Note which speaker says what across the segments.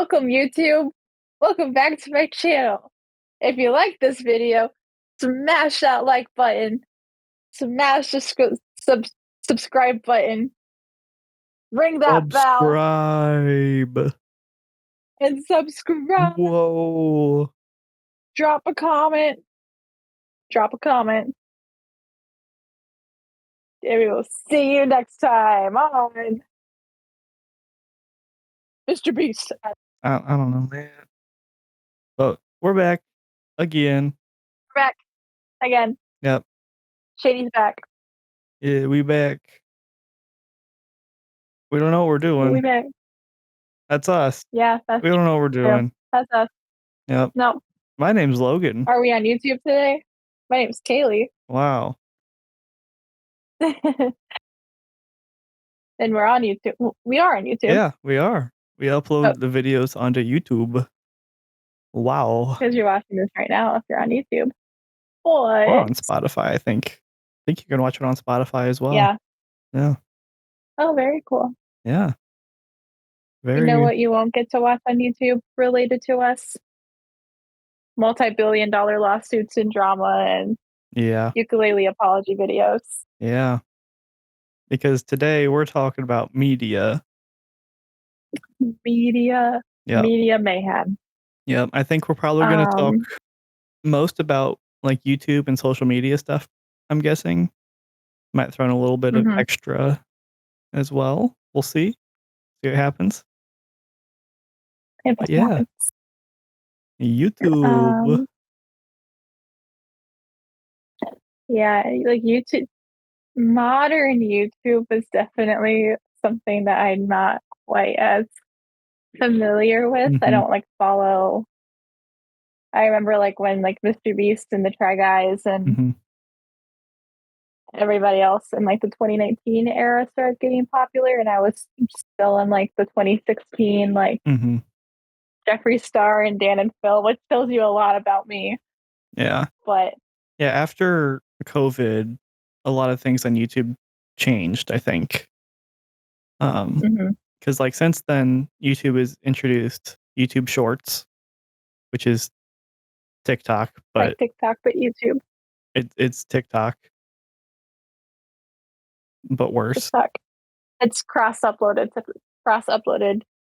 Speaker 1: Welcome, YouTube. Welcome back to my channel. If you like this video, smash that like button, smash the subscribe button, ring that bell,
Speaker 2: Subscribe.
Speaker 1: and subscribe.
Speaker 2: Whoa.
Speaker 1: Drop a comment. Drop a comment. And we will see you next time on Mr. Beast.
Speaker 2: I don't know, man. But we're back again.
Speaker 1: We're back again.
Speaker 2: Yep.
Speaker 1: Shady's back.
Speaker 2: Yeah, we back. We don't know what we're
Speaker 1: We
Speaker 2: doing.
Speaker 1: back.
Speaker 2: That's us.
Speaker 1: Yeah, that's
Speaker 2: We don't know what we're
Speaker 1: true.
Speaker 2: doing.
Speaker 1: That's us.
Speaker 2: Yep.
Speaker 1: No.
Speaker 2: My name's Logan.
Speaker 1: Are we on YouTube today? My name's Kaylee.
Speaker 2: Wow.
Speaker 1: And we're on YouTube. We are on YouTube.
Speaker 2: Yeah, we are. We upload the videos onto YouTube. Wow.
Speaker 1: Because you're watching this right now if you're on YouTube.
Speaker 2: Or
Speaker 1: But
Speaker 2: on Spotify, I think. I think you can watch it on Spotify as well.
Speaker 1: yeah.
Speaker 2: Yeah.
Speaker 1: Oh, very cool.
Speaker 2: Yeah.
Speaker 1: You know what you won't get to watch on YouTube related to us? Multi-billion-dollar lawsuits and drama and ukulele apology videos.
Speaker 2: Yeah. Because today we're talking about media.
Speaker 1: Media mayhem.
Speaker 2: Yep. I think we're probably going to talk most about like YouTube and social media stuff, I'm guessing. Might throw in a little bit of extra as well. We'll see. See what happens. But yeah. YouTube.
Speaker 1: Yeah, like YouTube, modern YouTube is definitely something that I'm not quite as familiar with. I don't like follow. I remember like when like Mr. Beast and the Try Guys and everybody else in like the 2019 era started getting popular, and I was still in like the 2016 like Jeffree Star and Dan and Phil, which tells you a lot about me.
Speaker 2: Yeah.
Speaker 1: But
Speaker 2: yeah, after COVID, a lot of things on YouTube changed, I think. Because like since then, YouTube has introduced YouTube Shorts, which is TikTok, but
Speaker 1: like TikTok, but YouTube.
Speaker 2: It's TikTok, but worse.
Speaker 1: TikTok. It's cross-uploaded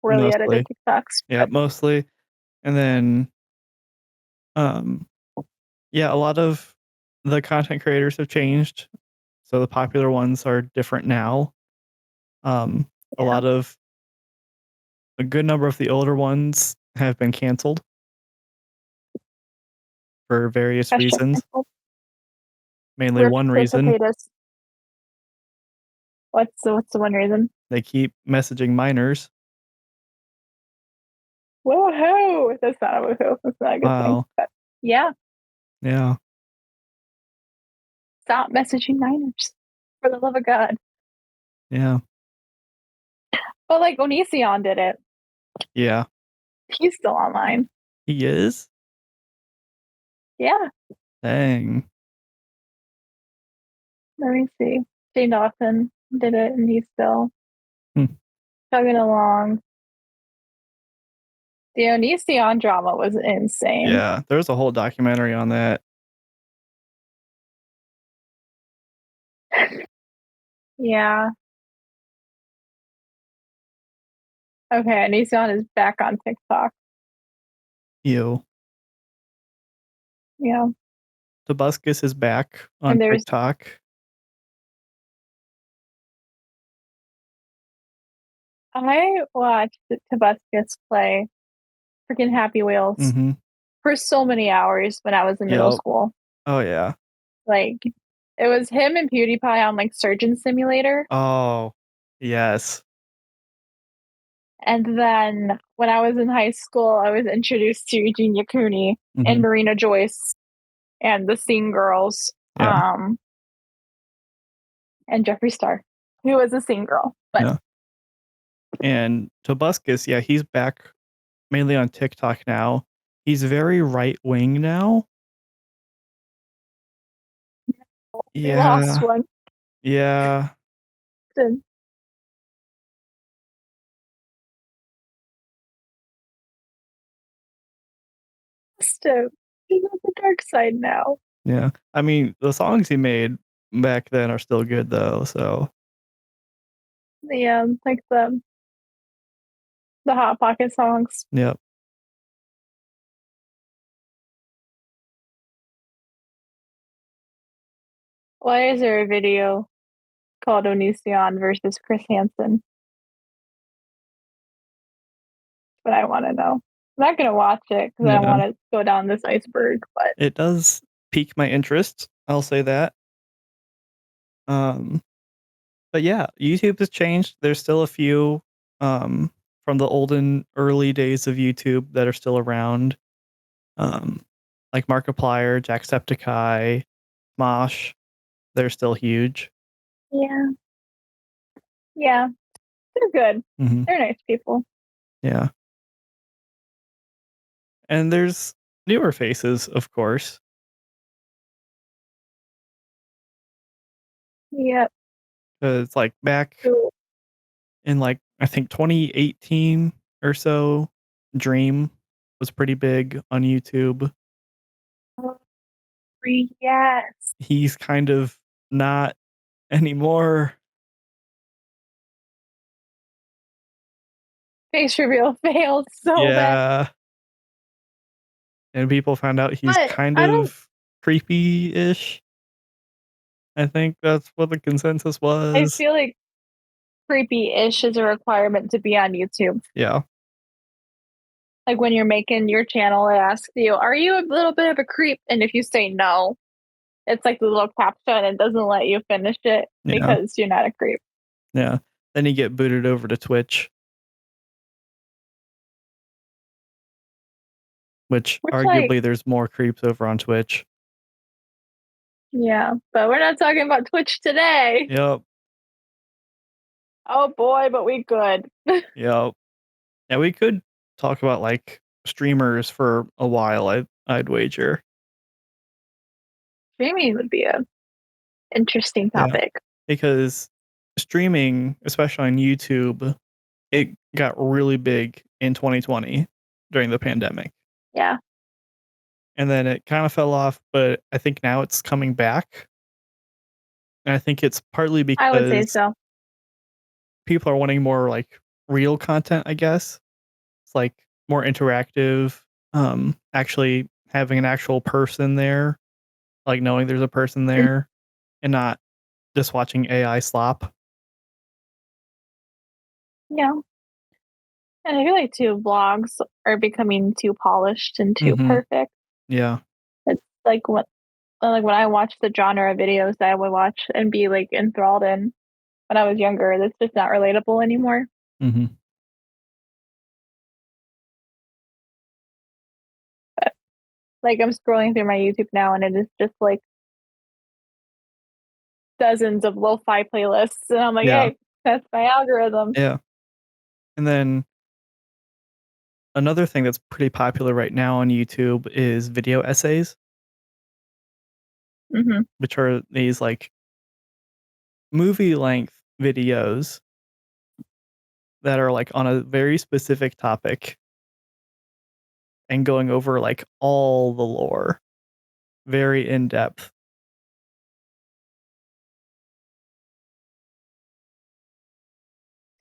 Speaker 1: poorly edited TikToks.
Speaker 2: Yeah, mostly. And then, yeah, a lot of the content creators have changed. So the popular ones are different now. A good number of the older ones have been canceled for various reasons. Mainly one reason.
Speaker 1: What's the one reason?
Speaker 2: They keep messaging minors.
Speaker 1: Woohoo! That's not a woohoo. That's not a good thing. But yeah.
Speaker 2: Yeah.
Speaker 1: Stop messaging minors. For the love of God.
Speaker 2: Yeah.
Speaker 1: But like Onision did it.
Speaker 2: Yeah.
Speaker 1: He's still online.
Speaker 2: He is?
Speaker 1: Yeah.
Speaker 2: Dang.
Speaker 1: Let me see. Jane Dawson did it, and he's still chugging along. The Onision drama was insane.
Speaker 2: Yeah, there's a whole documentary on that.
Speaker 1: Yeah. Okay, Onision is back on TikTok.
Speaker 2: Ew.
Speaker 1: Yeah.
Speaker 2: Tobuscus is back on TikTok.
Speaker 1: I watched Tobuscus play freaking Happy Wheels for so many hours when I was in middle school.
Speaker 2: Oh, yeah.
Speaker 1: Like, it was him and PewDiePie on, like, Surgeon Simulator.
Speaker 2: Oh, yes.
Speaker 1: And then when I was in high school, I was introduced to Eugenia Cooney and Marina Joyce and the Scene Girls, and Jeffree Star, who was a Scene Girl. But
Speaker 2: and Tobuscus, yeah, he's back mainly on TikTok now. He's very right-wing now. Yeah.
Speaker 1: Lost one.
Speaker 2: Yeah.
Speaker 1: him. He's on the dark side now.
Speaker 2: Yeah. I mean, the songs he made back then are still good though, so
Speaker 1: Yeah, like the Hot Pocket songs.
Speaker 2: yep.
Speaker 1: Why is there a video called Onision versus Chris Hansen? But I want to know. I'm not gonna watch it because I don't
Speaker 2: Yeah.
Speaker 1: want to go down this iceberg. But
Speaker 2: It does pique my interest, I'll say that. Um, but yeah, YouTube has changed. There's still a few, um, from the olden early days of YouTube that are still around, um, like Markiplier, Jacksepticeye, Mosh. They're still huge.
Speaker 1: yeah, yeah, they're good.
Speaker 2: Mhm.
Speaker 1: They're nice people.
Speaker 2: Yeah. And there's newer faces, of course.
Speaker 1: Yep.
Speaker 2: It's like back
Speaker 1: So,
Speaker 2: in like I think 2018 or so, Dream was pretty big on YouTube.
Speaker 1: yes.
Speaker 2: He's kind of not anymore.
Speaker 1: Face reveal failed so bad.
Speaker 2: Yeah, and people found out he's
Speaker 1: But
Speaker 2: kind
Speaker 1: I don't.
Speaker 2: of creepy-ish. I think that's what the consensus
Speaker 1: I
Speaker 2: was.
Speaker 1: feel like creepy-ish is a requirement to be on YouTube.
Speaker 2: Yeah,
Speaker 1: Like when you're making your channel, it asks you, "Are you a little bit of a creep?" And if you say no, it's like the little caption. It doesn't let you finish it
Speaker 2: yeah,
Speaker 1: because you're not a creep.
Speaker 2: yeah. Then you get booted over to Twitch, which
Speaker 1: Which, like,
Speaker 2: arguably there's more creeps over on Twitch.
Speaker 1: yeah, but we're not talking about Twitch today.
Speaker 2: Yep,
Speaker 1: Oh boy, but we could.
Speaker 2: yep. Yeah, we could talk about, like, streamers for a while, I'd wager.
Speaker 1: Streaming would be a interesting
Speaker 2: Yeah,
Speaker 1: topic.
Speaker 2: because streaming, especially on YouTube, it got really big in 2020 during the pandemic,
Speaker 1: Yeah,
Speaker 2: and then it kinda fell off, but I think now it's coming back, and I think it's partly
Speaker 1: I would say
Speaker 2: because
Speaker 1: so.
Speaker 2: people are wanting more, like, real content, I guess. It's, like, more interactive, actually having an actual person there, like, knowing there's a person
Speaker 1: Mm,
Speaker 2: there and not just watching AI slop.
Speaker 1: yeah, and I feel like too vlogs are becoming too polished and too
Speaker 2: Mhm.
Speaker 1: perfect.
Speaker 2: Yeah.
Speaker 1: It's like when I watch the genre of videos that I would watch and be like enthralled in when I was younger, that's just not relatable anymore.
Speaker 2: Mhm.
Speaker 1: Like I'm scrolling through my YouTube now and it is just like dozens of lo-fi playlists and I'm like,
Speaker 2: Yeah.
Speaker 1: "Hey, that's my algorithm."
Speaker 2: Yeah. And then another thing that's pretty popular right now on YouTube is video essays,
Speaker 1: Mhm.
Speaker 2: which are these, like, movie length videos that are, like, on a very specific topic and going over, like, all the lore, very in depth.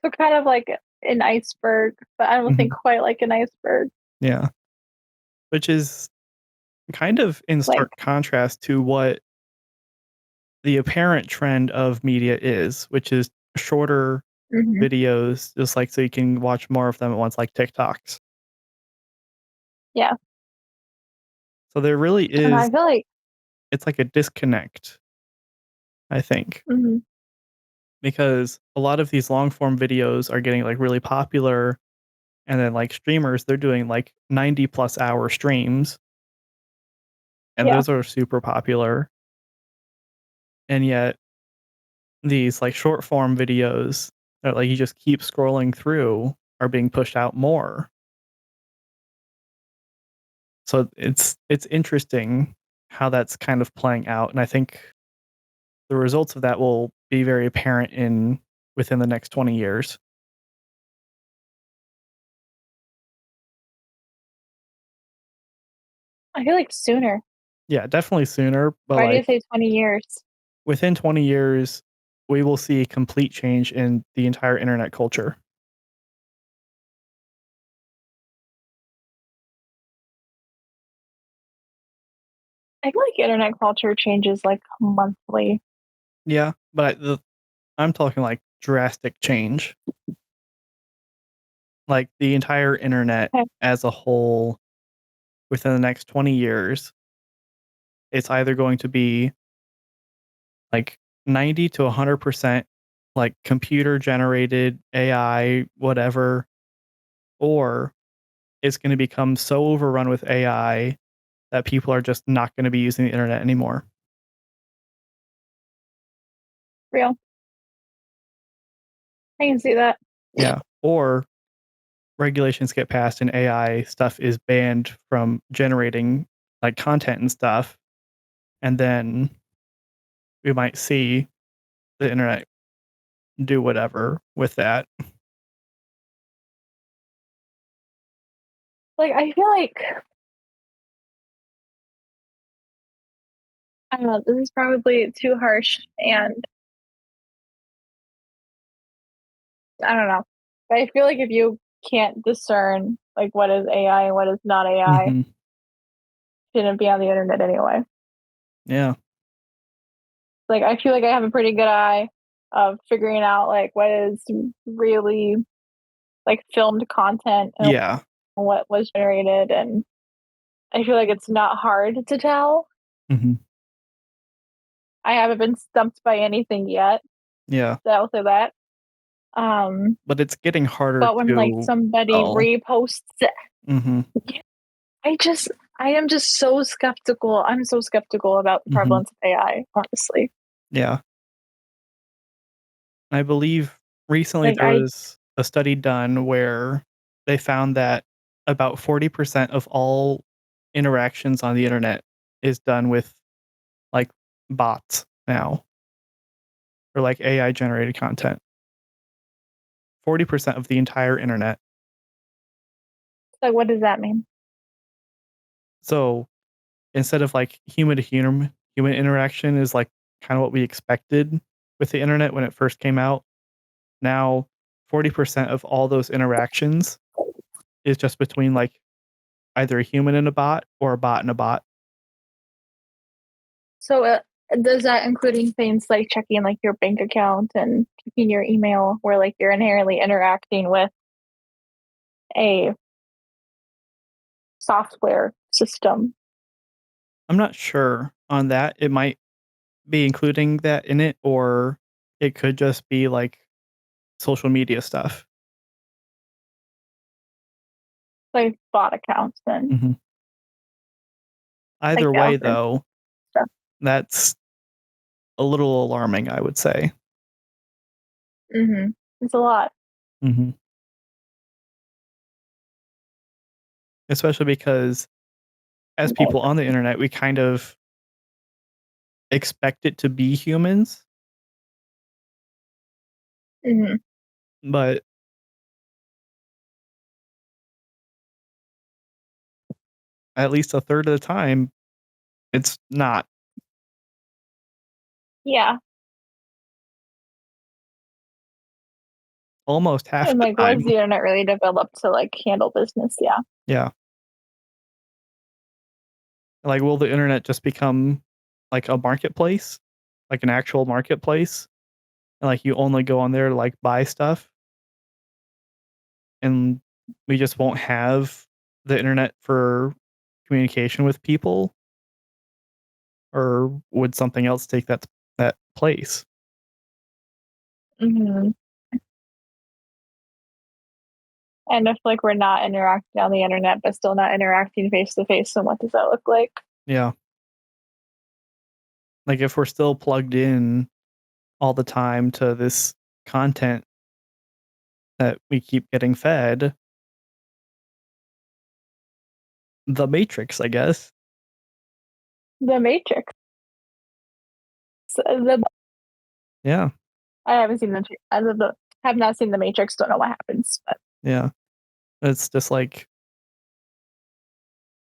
Speaker 1: So kind of like an iceberg, but I don't think
Speaker 2: Mhm.
Speaker 1: quite like an iceberg.
Speaker 2: Yeah. Which is kind of in
Speaker 1: Like,
Speaker 2: stark contrast to what the apparent trend of media is, which is shorter
Speaker 1: mhm,
Speaker 2: videos, just like so you can watch more of them at once, like TikToks.
Speaker 1: yeah.
Speaker 2: So there really
Speaker 1: And I
Speaker 2: is
Speaker 1: feel like
Speaker 2: it's like a disconnect, I think,
Speaker 1: mhm,
Speaker 2: because a lot of these long form videos are getting like really popular and then like streamers, they're doing like 90 plus hour streams and
Speaker 1: yeah.
Speaker 2: those are super popular. And yet these like short form videos that like you just keep scrolling through are being pushed out more. So it's interesting how that's kind of playing out, and I think the results of that will be very apparent in within the next 20 years.
Speaker 1: I feel like sooner.
Speaker 2: Yeah, definitely sooner, but,
Speaker 1: Why do you
Speaker 2: like,
Speaker 1: say 20 years?
Speaker 2: within 20 years, we will see a complete change in the entire internet culture.
Speaker 1: I feel like internet culture changes like monthly.
Speaker 2: Yeah, but I'm talking, like, drastic change. Like, the entire internet
Speaker 1: Okay.
Speaker 2: as a whole within the next 20 years, it's either going to be, like, 90 to 100%, like, computer generated AI, whatever, or it's gonna become so overrun with AI that people are just not gonna be using the internet anymore.
Speaker 1: Real. I can see that.
Speaker 2: Yeah, or regulations get passed and AI stuff is banned from generating, like, content and stuff, and then we might see the internet do whatever with that.
Speaker 1: Like I feel like I don't know, this is probably too harsh and I don't know. But I feel like if you can't discern like what is AI and what is not AI,
Speaker 2: Mhm.
Speaker 1: shouldn't be on the internet anyway.
Speaker 2: Yeah.
Speaker 1: Like I feel like I have a pretty good eye of figuring out like what is really like filmed content and
Speaker 2: Yeah.
Speaker 1: what was generated and I feel like it's not hard to tell.
Speaker 2: Mhm.
Speaker 1: I haven't been stumped by anything yet,
Speaker 2: Yeah.
Speaker 1: so I'll say that. Um,
Speaker 2: But it's getting harder
Speaker 1: but when like
Speaker 2: to
Speaker 1: somebody
Speaker 2: tell.
Speaker 1: reposts it,
Speaker 2: Mhm.
Speaker 1: I just I am just so skeptical. I'm so skeptical about the
Speaker 2: Mhm.
Speaker 1: prevalence of AI, honestly.
Speaker 2: Yeah. I believe recently
Speaker 1: Like
Speaker 2: there was a study done where they found that about 40% of all interactions on the internet is done with, like, bots now or, like, AI generated content. 40% of the entire internet.
Speaker 1: what does that mean?
Speaker 2: So, instead of, like, human to human interaction is, like, kinda what we expected with the internet when it first came out, now 40% of all those interactions is just between, like, either a human and a bot or a bot and a bot.
Speaker 1: So does that including things like checking like your bank account and checking your email, where like you're inherently interacting with a software system?
Speaker 2: I'm not sure on that. It might be including that in it, or it could just be, like, social media stuff.
Speaker 1: Like bot accounts and
Speaker 2: Mhm.
Speaker 1: like
Speaker 2: Either way,
Speaker 1: thousands
Speaker 2: though,
Speaker 1: stuff.
Speaker 2: that's a little alarming, I would say.
Speaker 1: It's a lot.
Speaker 2: Mhm. Especially because as people on the internet, we kind of expect it to be humans,
Speaker 1: hmm
Speaker 2: but at least a third of the time, it's not.
Speaker 1: Yeah.
Speaker 2: Almost half
Speaker 1: And
Speaker 2: the
Speaker 1: like was
Speaker 2: time.
Speaker 1: the internet really developed to like handle business? Yeah.
Speaker 2: Yeah. Like, will the internet just become like a marketplace? Like an actual marketplace? And, like, you only go on there to, like, buy stuff, and we just won't have the internet for communication with people? Or would something else take that place?
Speaker 1: hmm And if like we're not interacting on the internet, but still not interacting face to face, then what does that look like?
Speaker 2: Yeah. Like, if we're still plugged in all the time to this content that we keep getting fed, the Matrix, I guess.
Speaker 1: The Matrix. The
Speaker 2: Yeah,
Speaker 1: I haven't seen have not seen the Matrix. Don't know what happens. But
Speaker 2: yeah. It's just like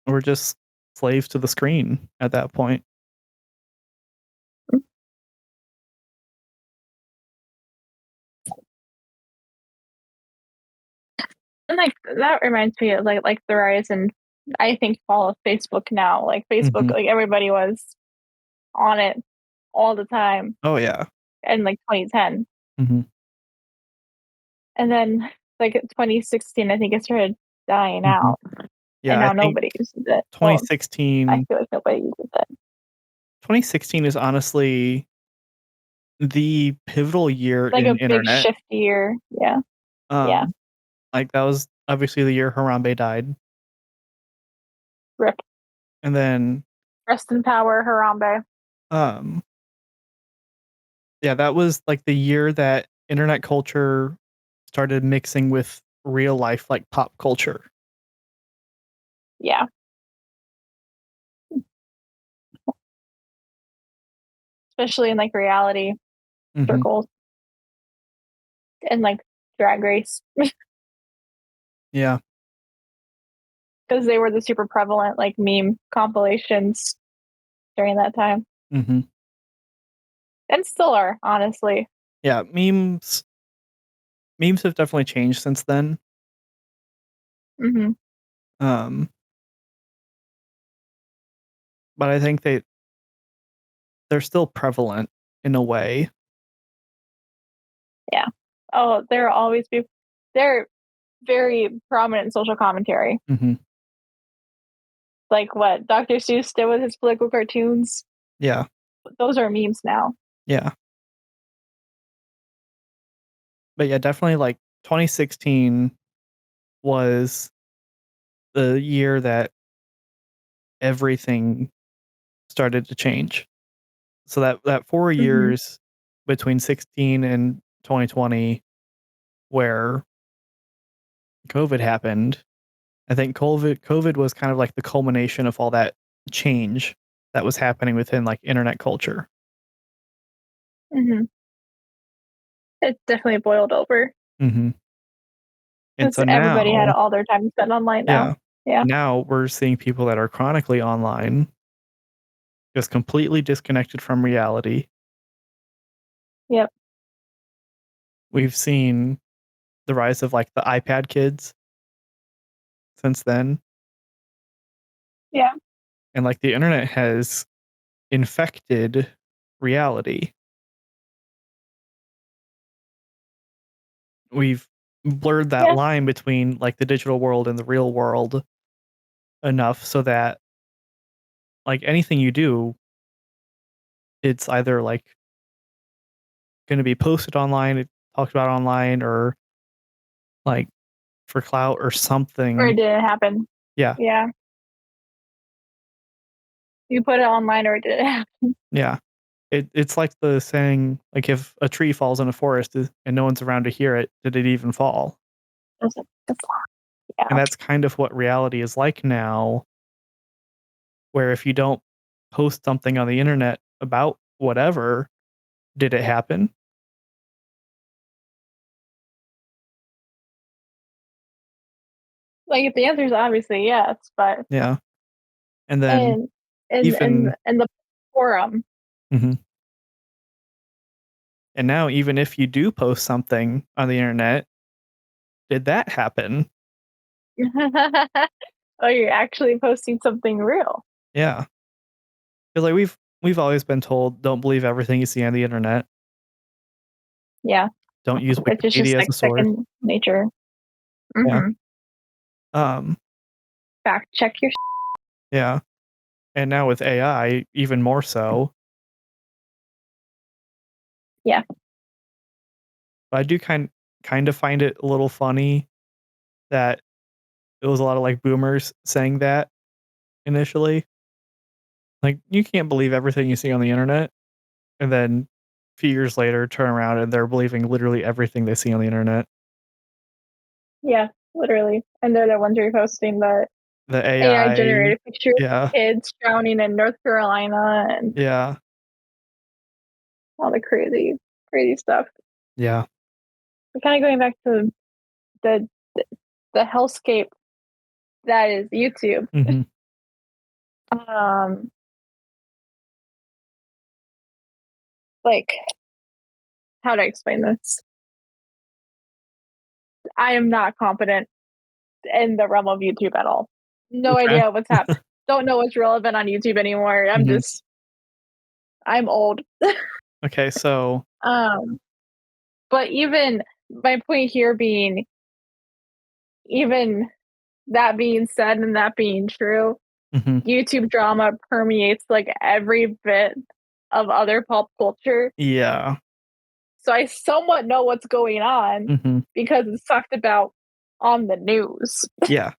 Speaker 2: we're just slaves to the screen at that point.
Speaker 1: And like that reminds me of like the rise and I think fall of Facebook now. Like Facebook,
Speaker 2: Mhm.
Speaker 1: like everybody was on it all the time
Speaker 2: Oh, yeah.
Speaker 1: in like 2010.
Speaker 2: Mhm.
Speaker 1: And then like 2016, I think it started dying
Speaker 2: Mhm.
Speaker 1: out. And
Speaker 2: Yeah, I
Speaker 1: now
Speaker 2: think
Speaker 1: nobody uses it. Well, I
Speaker 2: 2016
Speaker 1: feel like nobody uses it.
Speaker 2: 2016 is honestly the pivotal year
Speaker 1: Like
Speaker 2: in
Speaker 1: a big
Speaker 2: internet.
Speaker 1: shift year. Yeah. Yeah.
Speaker 2: Um, like, that was obviously the year Harambe died,
Speaker 1: Rip.
Speaker 2: and then,
Speaker 1: Rest in power, Harambe.
Speaker 2: um yeah, that was, like, the year that internet culture started mixing with real life, like, pop culture.
Speaker 1: Yeah. Especially in like reality
Speaker 2: Mhm.
Speaker 1: circles and like drag race.
Speaker 2: Yeah.
Speaker 1: Because they were the super prevalent like meme compilations during that time.
Speaker 2: Mhm.
Speaker 1: And still are, honestly.
Speaker 2: Yeah, memes have definitely changed since then.
Speaker 1: Hmm.
Speaker 2: Um, but I think they're still prevalent in a way.
Speaker 1: Yeah. Oh, there will always be they're very prominent in social commentary.
Speaker 2: Mhm.
Speaker 1: Like what Dr. Seuss did with his political cartoons.
Speaker 2: Yeah.
Speaker 1: Those are memes now.
Speaker 2: Yeah. But yeah, definitely, like, 2016 was the year that everything started to change. So that 4
Speaker 1: Hmm.
Speaker 2: years between 16 and 2020 where COVID happened, I think COVID was kind of like the culmination of all that change that was happening within, like, internet culture.
Speaker 1: Hmm. It definitely boiled over
Speaker 2: Mhm. And
Speaker 1: because
Speaker 2: so
Speaker 1: everybody had
Speaker 2: now
Speaker 1: all their time spent online now.
Speaker 2: yeah.
Speaker 1: Yeah.
Speaker 2: Now we're seeing people that are chronically online, just completely disconnected from reality.
Speaker 1: Yep.
Speaker 2: We've seen the rise of, like, the iPad kids since then,
Speaker 1: Yeah.
Speaker 2: and, like, the internet has infected reality. We've blurred that
Speaker 1: Yeah.
Speaker 2: line between, like, the digital world and the real world enough so that, like, anything you do, it's either, like, gonna be posted online, talked about online, or, like, for clout or
Speaker 1: Or it
Speaker 2: something.
Speaker 1: didn't happen.
Speaker 2: Yeah,
Speaker 1: Yeah. You put it online or it didn't happen.
Speaker 2: yeah. It's like the saying, like, if a tree falls in a forest and no one's around to hear it, did it even fall? And
Speaker 1: Yeah.
Speaker 2: that's kind of what reality is like now, where if you don't post something on the internet about whatever, did it happen?
Speaker 1: Like if the answer is obviously yes, but
Speaker 2: Yeah. And then
Speaker 1: in
Speaker 2: even
Speaker 1: in the forum.
Speaker 2: mhm. And now even if you do post something on the internet, did that happen?
Speaker 1: Oh, you're actually posting something real.
Speaker 2: Yeah. 'Cause, like, we've always been told, "Don't believe everything you see on the internet.
Speaker 1: Yeah.
Speaker 2: Don't use
Speaker 1: Which is just
Speaker 2: Wikipedia as
Speaker 1: like
Speaker 2: a source."
Speaker 1: second nature.
Speaker 2: Yeah.
Speaker 1: Hmm.
Speaker 2: Um,
Speaker 1: Fact check your
Speaker 2: yeah. And now with AI, even more so.
Speaker 1: yeah.
Speaker 2: But I do kind of find it a little funny that it was a lot of, like, boomers saying that initially. Like, you can't believe everything you see on the internet, and then a few years later, turn around and they're believing literally everything they see on the internet.
Speaker 1: Yeah, literally. And they're the ones reposting the
Speaker 2: The
Speaker 1: AI
Speaker 2: AI
Speaker 1: generated pictures of
Speaker 2: yeah,
Speaker 1: kids drowning in North Carolina and
Speaker 2: yeah,
Speaker 1: all the crazy, crazy stuff.
Speaker 2: yeah,
Speaker 1: But kind of going back to the the hellscape that is YouTube.
Speaker 2: mhm.
Speaker 1: Um, like, how do I explain this? I am not competent in the realm of YouTube at all. No
Speaker 2: Okay.
Speaker 1: idea what's happening. Don't know what's relevant on YouTube anymore.
Speaker 2: Mhm.
Speaker 1: I'm old.
Speaker 2: Okay, so
Speaker 1: Um, but even my point here being, even that being said and that being true,
Speaker 2: mhm.
Speaker 1: YouTube drama permeates like every bit of other pop culture.
Speaker 2: Yeah.
Speaker 1: So I somewhat know what's going on
Speaker 2: Mhm.
Speaker 1: because it's talked about on the news
Speaker 2: Yeah,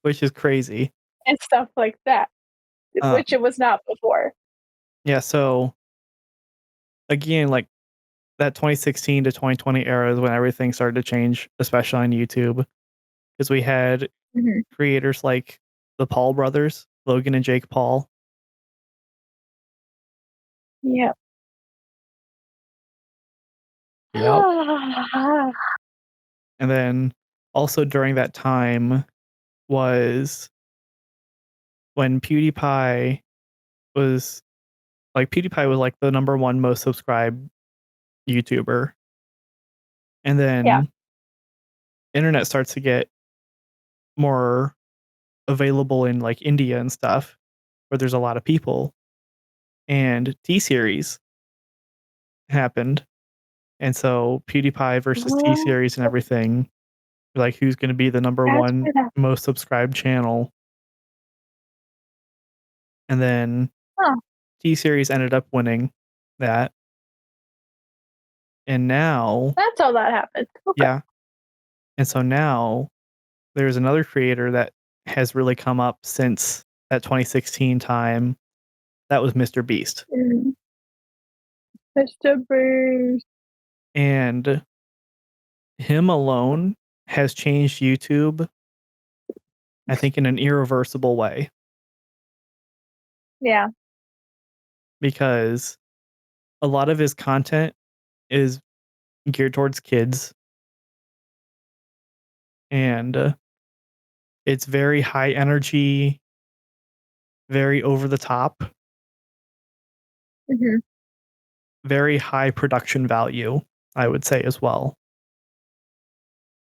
Speaker 2: which is crazy.
Speaker 1: and stuff like that, which
Speaker 2: Um,
Speaker 1: it was not before.
Speaker 2: yeah, so, again, like, that 2016 to 2020 era is when everything started to change, especially on YouTube, because we had
Speaker 1: Mhm.
Speaker 2: creators like the Paul brothers, Logan and Jake Paul.
Speaker 1: Yeah.
Speaker 2: Yep. And then also during that time was when was PewDiePie was, like, the number 1 most subscribed YouTuber, and
Speaker 1: Yeah.
Speaker 2: then internet starts to get more available in, like, India and stuff, where there's a lot of people, and T-Series happened, and so PewDiePie versus
Speaker 1: Well,
Speaker 2: T-Series and everything, like, who's gonna be the number
Speaker 1: that's
Speaker 2: 1
Speaker 1: where that
Speaker 2: most subscribed channel, and then
Speaker 1: huh,
Speaker 2: T-Series ended up winning that, and now
Speaker 1: that's how that happened. Okay.
Speaker 2: yeah, and so now there's another creator that has really come up since that 2016 time, that was Mr. Beast,
Speaker 1: Mm. Mr. Beast.
Speaker 2: and him alone has changed YouTube, I think, in an irreversible way,
Speaker 1: Yeah.
Speaker 2: because a lot of his content is geared towards kids, and, it's very high energy, very over the top,
Speaker 1: Mhm.
Speaker 2: very high production value, I would say as well.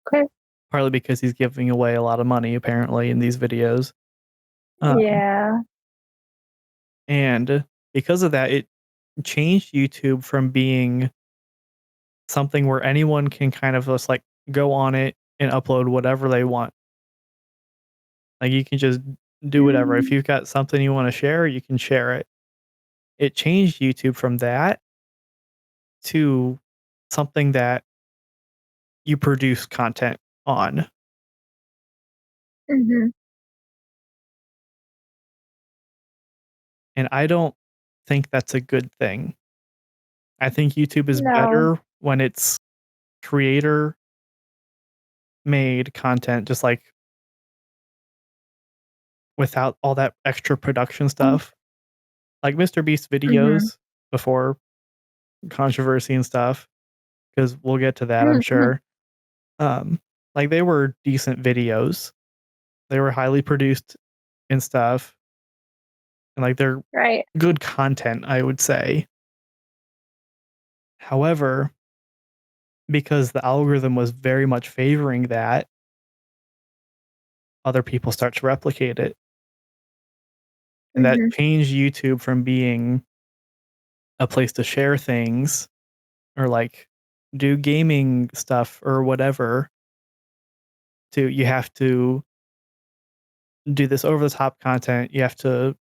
Speaker 1: Okay.
Speaker 2: Partly because he's giving away a lot of money apparently in these videos. Um,
Speaker 1: Yeah.
Speaker 2: and because of that, it changed YouTube from being something where anyone can kind of just like go on it and upload whatever they want. Like you can just do whatever. If
Speaker 1: Mm,
Speaker 2: you've got something you want to share, you can share it. It changed YouTube from that to something that you produce content on.
Speaker 1: mhm.
Speaker 2: And I don't think that's a good thing. I think YouTube is
Speaker 1: No.
Speaker 2: better when it's creator made content, just like without all that extra production
Speaker 1: Mm,
Speaker 2: stuff. Like Mr. Beast
Speaker 1: mhm.
Speaker 2: videos before controversy and stuff, because we'll get to that, I'm
Speaker 1: Mhm.
Speaker 2: sure. Um, like they were decent videos. They were highly produced and stuff, and like they're
Speaker 1: Right.
Speaker 2: good content, I would say. However, because the algorithm was very much favoring that, other people start to replicate it. And that
Speaker 1: Mhm.
Speaker 2: changed YouTube from being a place to share things or like do gaming stuff or whatever to you have to do this over the top content. You have to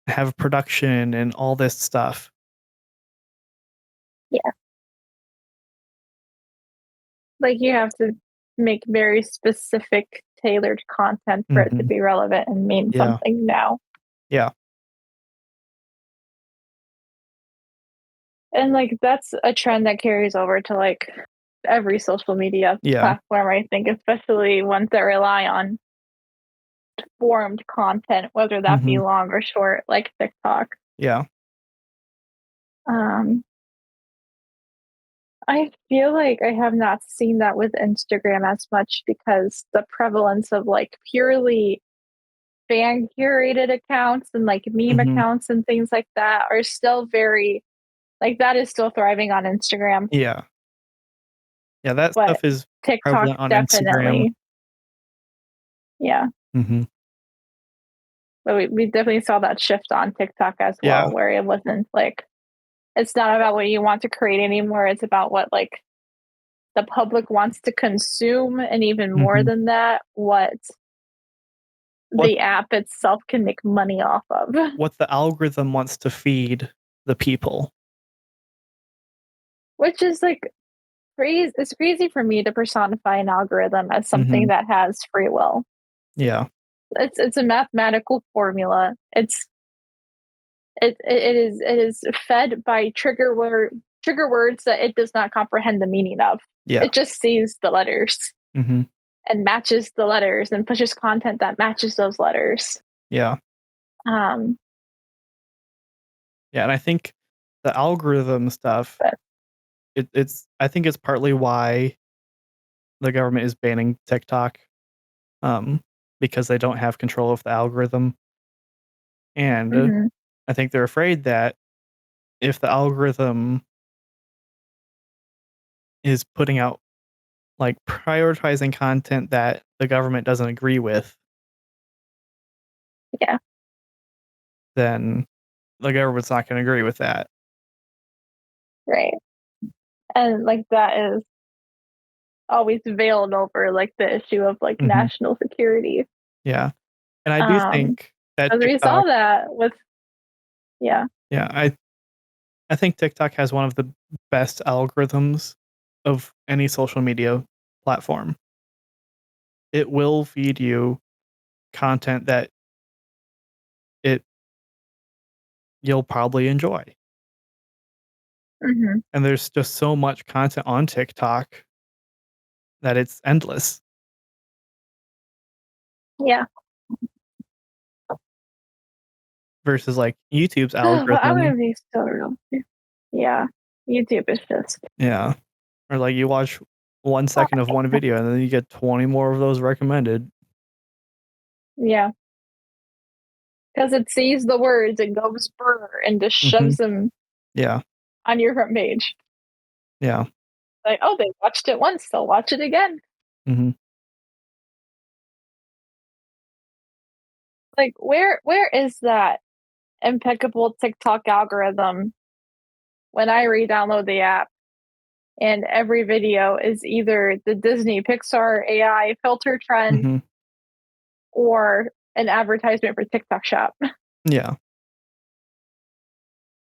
Speaker 2: have production and all this stuff.
Speaker 1: Yeah. Like, you have to make very specific, tailored content for it to
Speaker 2: Mhm.
Speaker 1: be relevant and mean
Speaker 2: Yeah.
Speaker 1: something now.
Speaker 2: Yeah.
Speaker 1: And, like, that's a trend that carries over to, like, every social media
Speaker 2: Yeah.
Speaker 1: platform, I think, especially ones that rely on formed content, whether that be
Speaker 2: Mhm.
Speaker 1: long or short, like TikTok.
Speaker 2: Yeah.
Speaker 1: Um, I feel like I have not seen that with Instagram as much because the prevalence of, like, purely fan curated accounts and like meme
Speaker 2: Mhm.
Speaker 1: accounts and things like that are still very like that is still thriving on Instagram,
Speaker 2: Yeah. Yeah, that
Speaker 1: but
Speaker 2: stuff is
Speaker 1: TikTok
Speaker 2: prevalent on Instagram.
Speaker 1: definitely, yeah.
Speaker 2: Mhm.
Speaker 1: But we definitely saw that shift on TikTok as
Speaker 2: Yeah.
Speaker 1: well, where it wasn't like it's not about what you want to create anymore. It's about what like the public wants to consume, and even more
Speaker 2: Mhm.
Speaker 1: than that, what
Speaker 2: What
Speaker 1: the app itself can make money off of.
Speaker 2: what the algorithm wants to feed the people.
Speaker 1: Which is like crazy. It's crazy for me to personify an algorithm as something
Speaker 2: Mhm.
Speaker 1: that has free will.
Speaker 2: Yeah.
Speaker 1: It's a mathematical formula. It is fed by trigger words that it does not comprehend the meaning of.
Speaker 2: Yeah.
Speaker 1: It just sees the letters
Speaker 2: Mhm.
Speaker 1: and matches the letters and pushes content that matches those letters.
Speaker 2: Yeah.
Speaker 1: Um,
Speaker 2: Yeah, and I think the algorithm stuff,
Speaker 1: but
Speaker 2: it's I think it's partly why the government is banning TikTok, um, because they don't have control of the algorithm, and,
Speaker 1: mhm,
Speaker 2: I think they're afraid that if the algorithm is putting out like, prioritizing content that the government doesn't agree with,
Speaker 1: yeah,
Speaker 2: then the government's not gonna agree with that.
Speaker 1: right. And like that is always veiled over like the issue of like
Speaker 2: Mhm.
Speaker 1: national security.
Speaker 2: Yeah, and I do
Speaker 1: Um,
Speaker 2: think that
Speaker 1: as we saw
Speaker 2: TikTok
Speaker 1: that with yeah,
Speaker 2: yeah, I think TikTok has one of the best algorithms of any social media platform. It will feed you content that it you'll probably enjoy,
Speaker 1: mhm,
Speaker 2: and there's just so much content on TikTok that it's endless
Speaker 1: yeah.
Speaker 2: versus, like, YouTube's
Speaker 1: But I'm
Speaker 2: algorithm.
Speaker 1: gonna be so real. Yeah, YouTube is just
Speaker 2: Yeah. Or, like, you watch 1 second of one video, and then you get 20 more of those recommended.
Speaker 1: yeah, because it sees the words and goes brr and just shoves
Speaker 2: Mhm.
Speaker 1: them
Speaker 2: Yeah.
Speaker 1: on your front page.
Speaker 2: Yeah.
Speaker 1: Like, oh, they watched it once, they'll watch it again.
Speaker 2: Mhm.
Speaker 1: Like, where is that impeccable TikTok algorithm when I re-download the app and every video is either the Disney Pixar AI filter trend
Speaker 2: Mhm.
Speaker 1: or an advertisement for TikTok Shop?
Speaker 2: Yeah.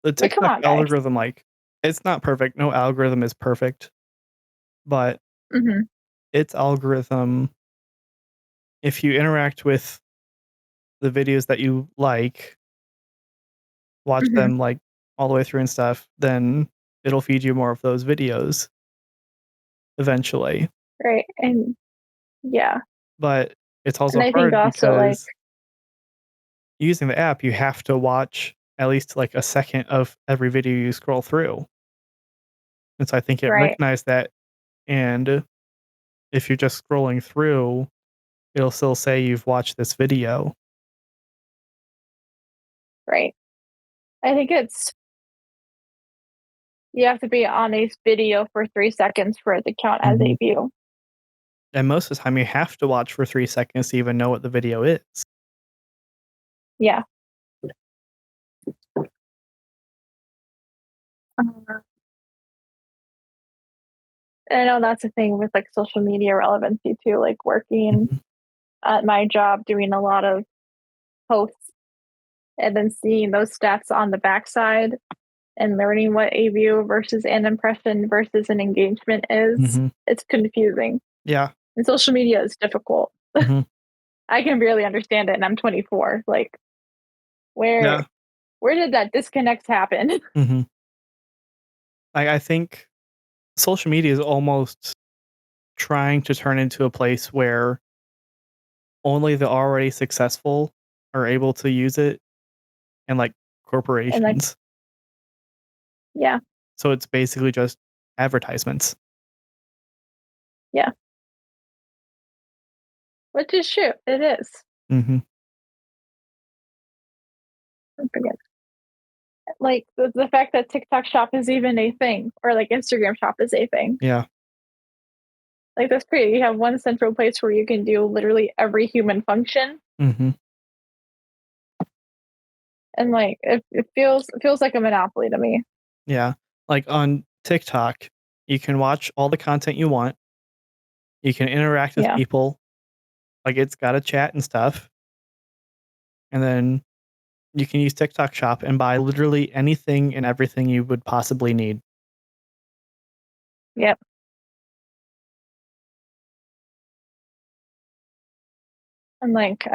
Speaker 2: The
Speaker 1: Like, come
Speaker 2: TikTok
Speaker 1: on, guys.
Speaker 2: algorithm, like, it's not perfect. No algorithm is perfect, but
Speaker 1: Mhm,
Speaker 2: its algorithm, if you interact with the videos that you like, watch
Speaker 1: mhm,
Speaker 2: them, like, all the way through and stuff, then it'll feed you more of those videos eventually.
Speaker 1: right, and yeah,
Speaker 2: But it's
Speaker 1: and
Speaker 2: also
Speaker 1: I think
Speaker 2: hard
Speaker 1: also, like
Speaker 2: because using the app, you have to watch at least, like, a second of every video you scroll through, and so I think it
Speaker 1: right,
Speaker 2: recognized that, and if you're just scrolling through, it'll still say you've watched this video.
Speaker 1: right. I think it's you have to be on a video for 3 seconds for it to count as a
Speaker 2: Mhm.
Speaker 1: view.
Speaker 2: And most of the time, you have to watch for 3 seconds to even know what the video is.
Speaker 1: Yeah. Uh, and I know that's the thing with, like, social media relevancy too, like, working
Speaker 2: Mhm.
Speaker 1: at my job, doing a lot of posts, and then seeing those stats on the backside and learning what a view versus an impression versus an engagement is,
Speaker 2: Mhm.
Speaker 1: it's confusing.
Speaker 2: Yeah.
Speaker 1: And social media is difficult.
Speaker 2: Mhm.
Speaker 1: I can barely understand it, and I'm 24. Like, where
Speaker 2: Yeah.
Speaker 1: where did that disconnect happen?
Speaker 2: Mhm. I think social media is almost trying to turn into a place where only the already successful are able to use it, and, like,
Speaker 1: And, like
Speaker 2: corporations.
Speaker 1: yeah,
Speaker 2: So it's basically just advertisements.
Speaker 1: yeah, which is true, it is.
Speaker 2: Mhm.
Speaker 1: I forget. Like the fact that TikTok Shop is even a thing, or like Instagram Shop is a thing.
Speaker 2: Yeah.
Speaker 1: Like that's great. You have one central place where you can do literally every human function,
Speaker 2: Mhm.
Speaker 1: and like it feels like a monopoly to me.
Speaker 2: Yeah. Like, on TikTok, you can watch all the content you want, you can interact with
Speaker 1: Yeah.
Speaker 2: people, like, it's got a chat and stuff, and then you can use TikTok Shop and buy literally anything and everything you would possibly need.
Speaker 1: Yep. And like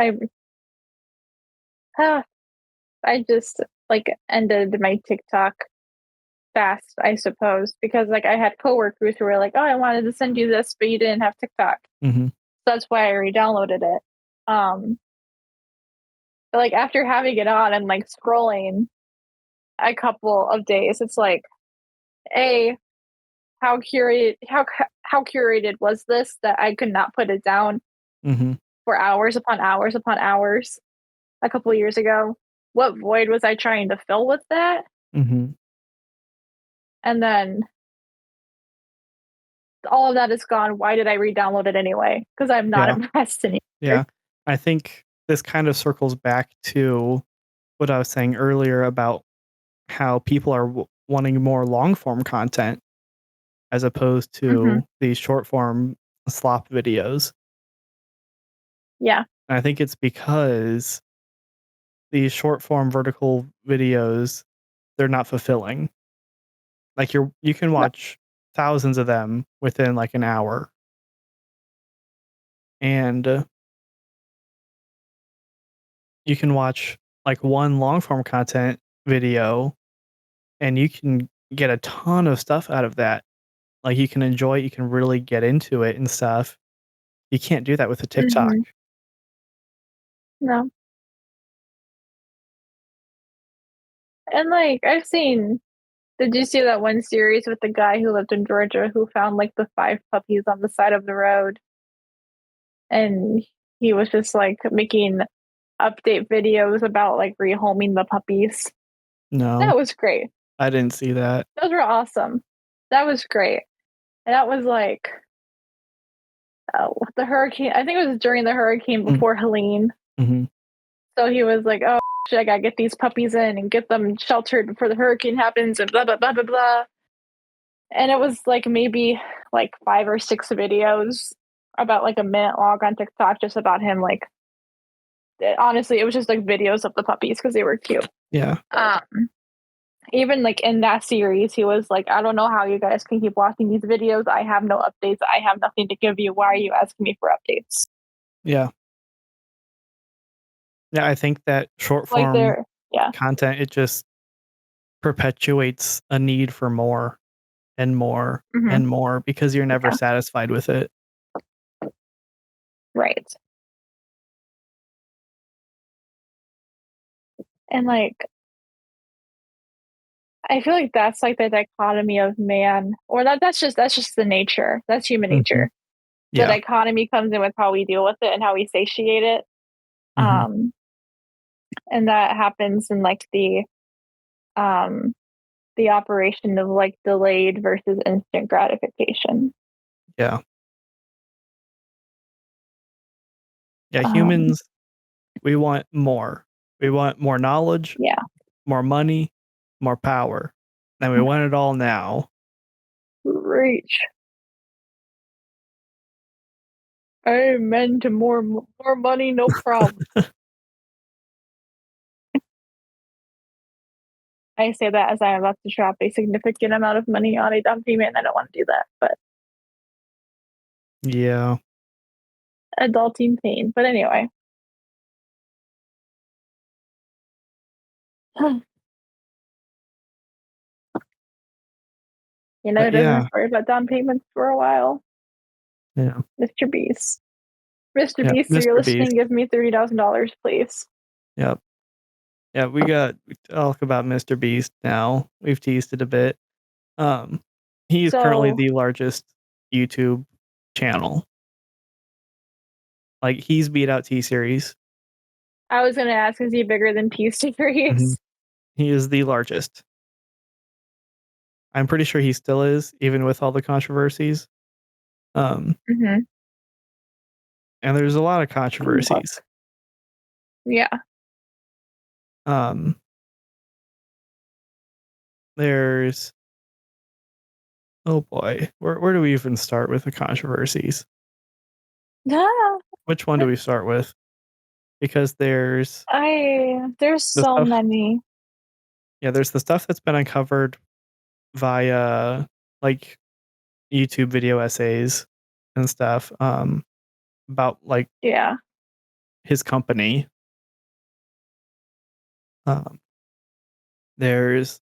Speaker 1: ah, I just like ended my TikTok fast, I suppose, because like I had coworkers who were like, "Oh, I wanted to send you this, but you didn't have TikTok."
Speaker 2: Mhm.
Speaker 1: So that's why I re-downloaded it. Um, but like after having it on and like scrolling a couple of days, it's like, a how curated was this that I could not put it down
Speaker 2: Mhm.
Speaker 1: for hours upon hours upon hours a couple of years ago? What void was I trying to fill with that?
Speaker 2: Mhm.
Speaker 1: And then all of that is gone. Why did I re-download it anyway? Because I'm not
Speaker 2: Yeah.
Speaker 1: impressed anymore.
Speaker 2: Yeah. I think this kind of circles back to what I was saying earlier about how people are wanting more long form content as opposed
Speaker 1: Mhm.
Speaker 2: to these short form slop videos.
Speaker 1: Yeah.
Speaker 2: And I think it's because these short form vertical videos, they're not fulfilling. Like, you can
Speaker 1: No.
Speaker 2: watch thousands of them within like an hour, and you can watch like one long form content video, and you can get a ton of stuff out of that. Like, you can enjoy it, you can really get into it and stuff. You can't do that with a TikTok.
Speaker 1: Mhm. No. And like I've seen did you see that one series with the guy who lived in Georgia who found like the 5 puppies on the side of the road? And he was just like making update videos about like rehoming the puppies.
Speaker 2: No,
Speaker 1: That was great.
Speaker 2: I didn't see that.
Speaker 1: Those were awesome. That was great. And that was like the hurricane. I think it was during the hurricane
Speaker 2: Mm,
Speaker 1: before Helene.
Speaker 2: mhm.
Speaker 1: So he was like, "Oh, shit, I gotta get these puppies in and get them sheltered before the hurricane happens," and blah blah blah blah blah. And it was like maybe like 5 or 6 videos about like a minute long on TikTok, just about him. Like honestly, it was just like videos of the puppies because they were cute.
Speaker 2: Yeah,
Speaker 1: Even like in that series, he was like, "I don't know how you guys can keep watching these videos. I have no updates. I have nothing to give you. Why are you asking me for updates?"
Speaker 2: yeah. Yeah, I think that short
Speaker 1: Like
Speaker 2: form
Speaker 1: they're yeah.
Speaker 2: content, it just perpetuates a need for more and more
Speaker 1: Hmm.
Speaker 2: and more because you're never
Speaker 1: Yeah.
Speaker 2: satisfied with it.
Speaker 1: Right. And like I feel like that's like the dichotomy of man, or that's just the nature. That's human
Speaker 2: Mhm.
Speaker 1: nature. The
Speaker 2: Yeah.
Speaker 1: dichotomy comes in with how we deal with it and how we satiate it.
Speaker 2: Mhm.
Speaker 1: Um, and that happens in like um the operation of like delayed versus instant gratification.
Speaker 2: Yeah. Yeah,
Speaker 1: Um,
Speaker 2: humans, we want more. We want more knowledge,
Speaker 1: yeah.
Speaker 2: more money, more power, and we want it all now.
Speaker 1: Reach. Amen to more money, no problem. I say that as I'm about to drop a significant amount of money on a down payment, and I don't want to do that, but
Speaker 2: Yeah.
Speaker 1: adulting pain. But anyway, you know,
Speaker 2: But
Speaker 1: who doesn't have
Speaker 2: yeah,
Speaker 1: to worry about down payments for a while?
Speaker 2: yeah,
Speaker 1: Mr. Beast. Mr.
Speaker 2: yeah,
Speaker 1: Beast, if you're
Speaker 2: Mr. Beast.
Speaker 1: listening, give me $30,000, please.
Speaker 2: Yep. Yeah, we talk about Mr. Beast now. We've teased it a bit. Um, he is currently
Speaker 1: So,
Speaker 2: the largest YouTube channel. Like, he's beat out T-Series.
Speaker 1: I was gonna ask, is he bigger than P
Speaker 2: Mhm.
Speaker 1: Series?
Speaker 2: He is the largest. I'm pretty sure he still is, even with all the controversies. Um,
Speaker 1: Mhm.
Speaker 2: and there's a lot of
Speaker 1: Look.
Speaker 2: controversies.
Speaker 1: Yeah.
Speaker 2: Um, there's oh boy, where do we even start with the controversies?
Speaker 1: Ah,
Speaker 2: Which one do we start with? Because
Speaker 1: there's
Speaker 2: the
Speaker 1: so
Speaker 2: stuff
Speaker 1: many.
Speaker 2: there's the stuff that's been uncovered via, like, YouTube video essays and stuff, about, like,
Speaker 1: Yeah.
Speaker 2: his company. Um, there's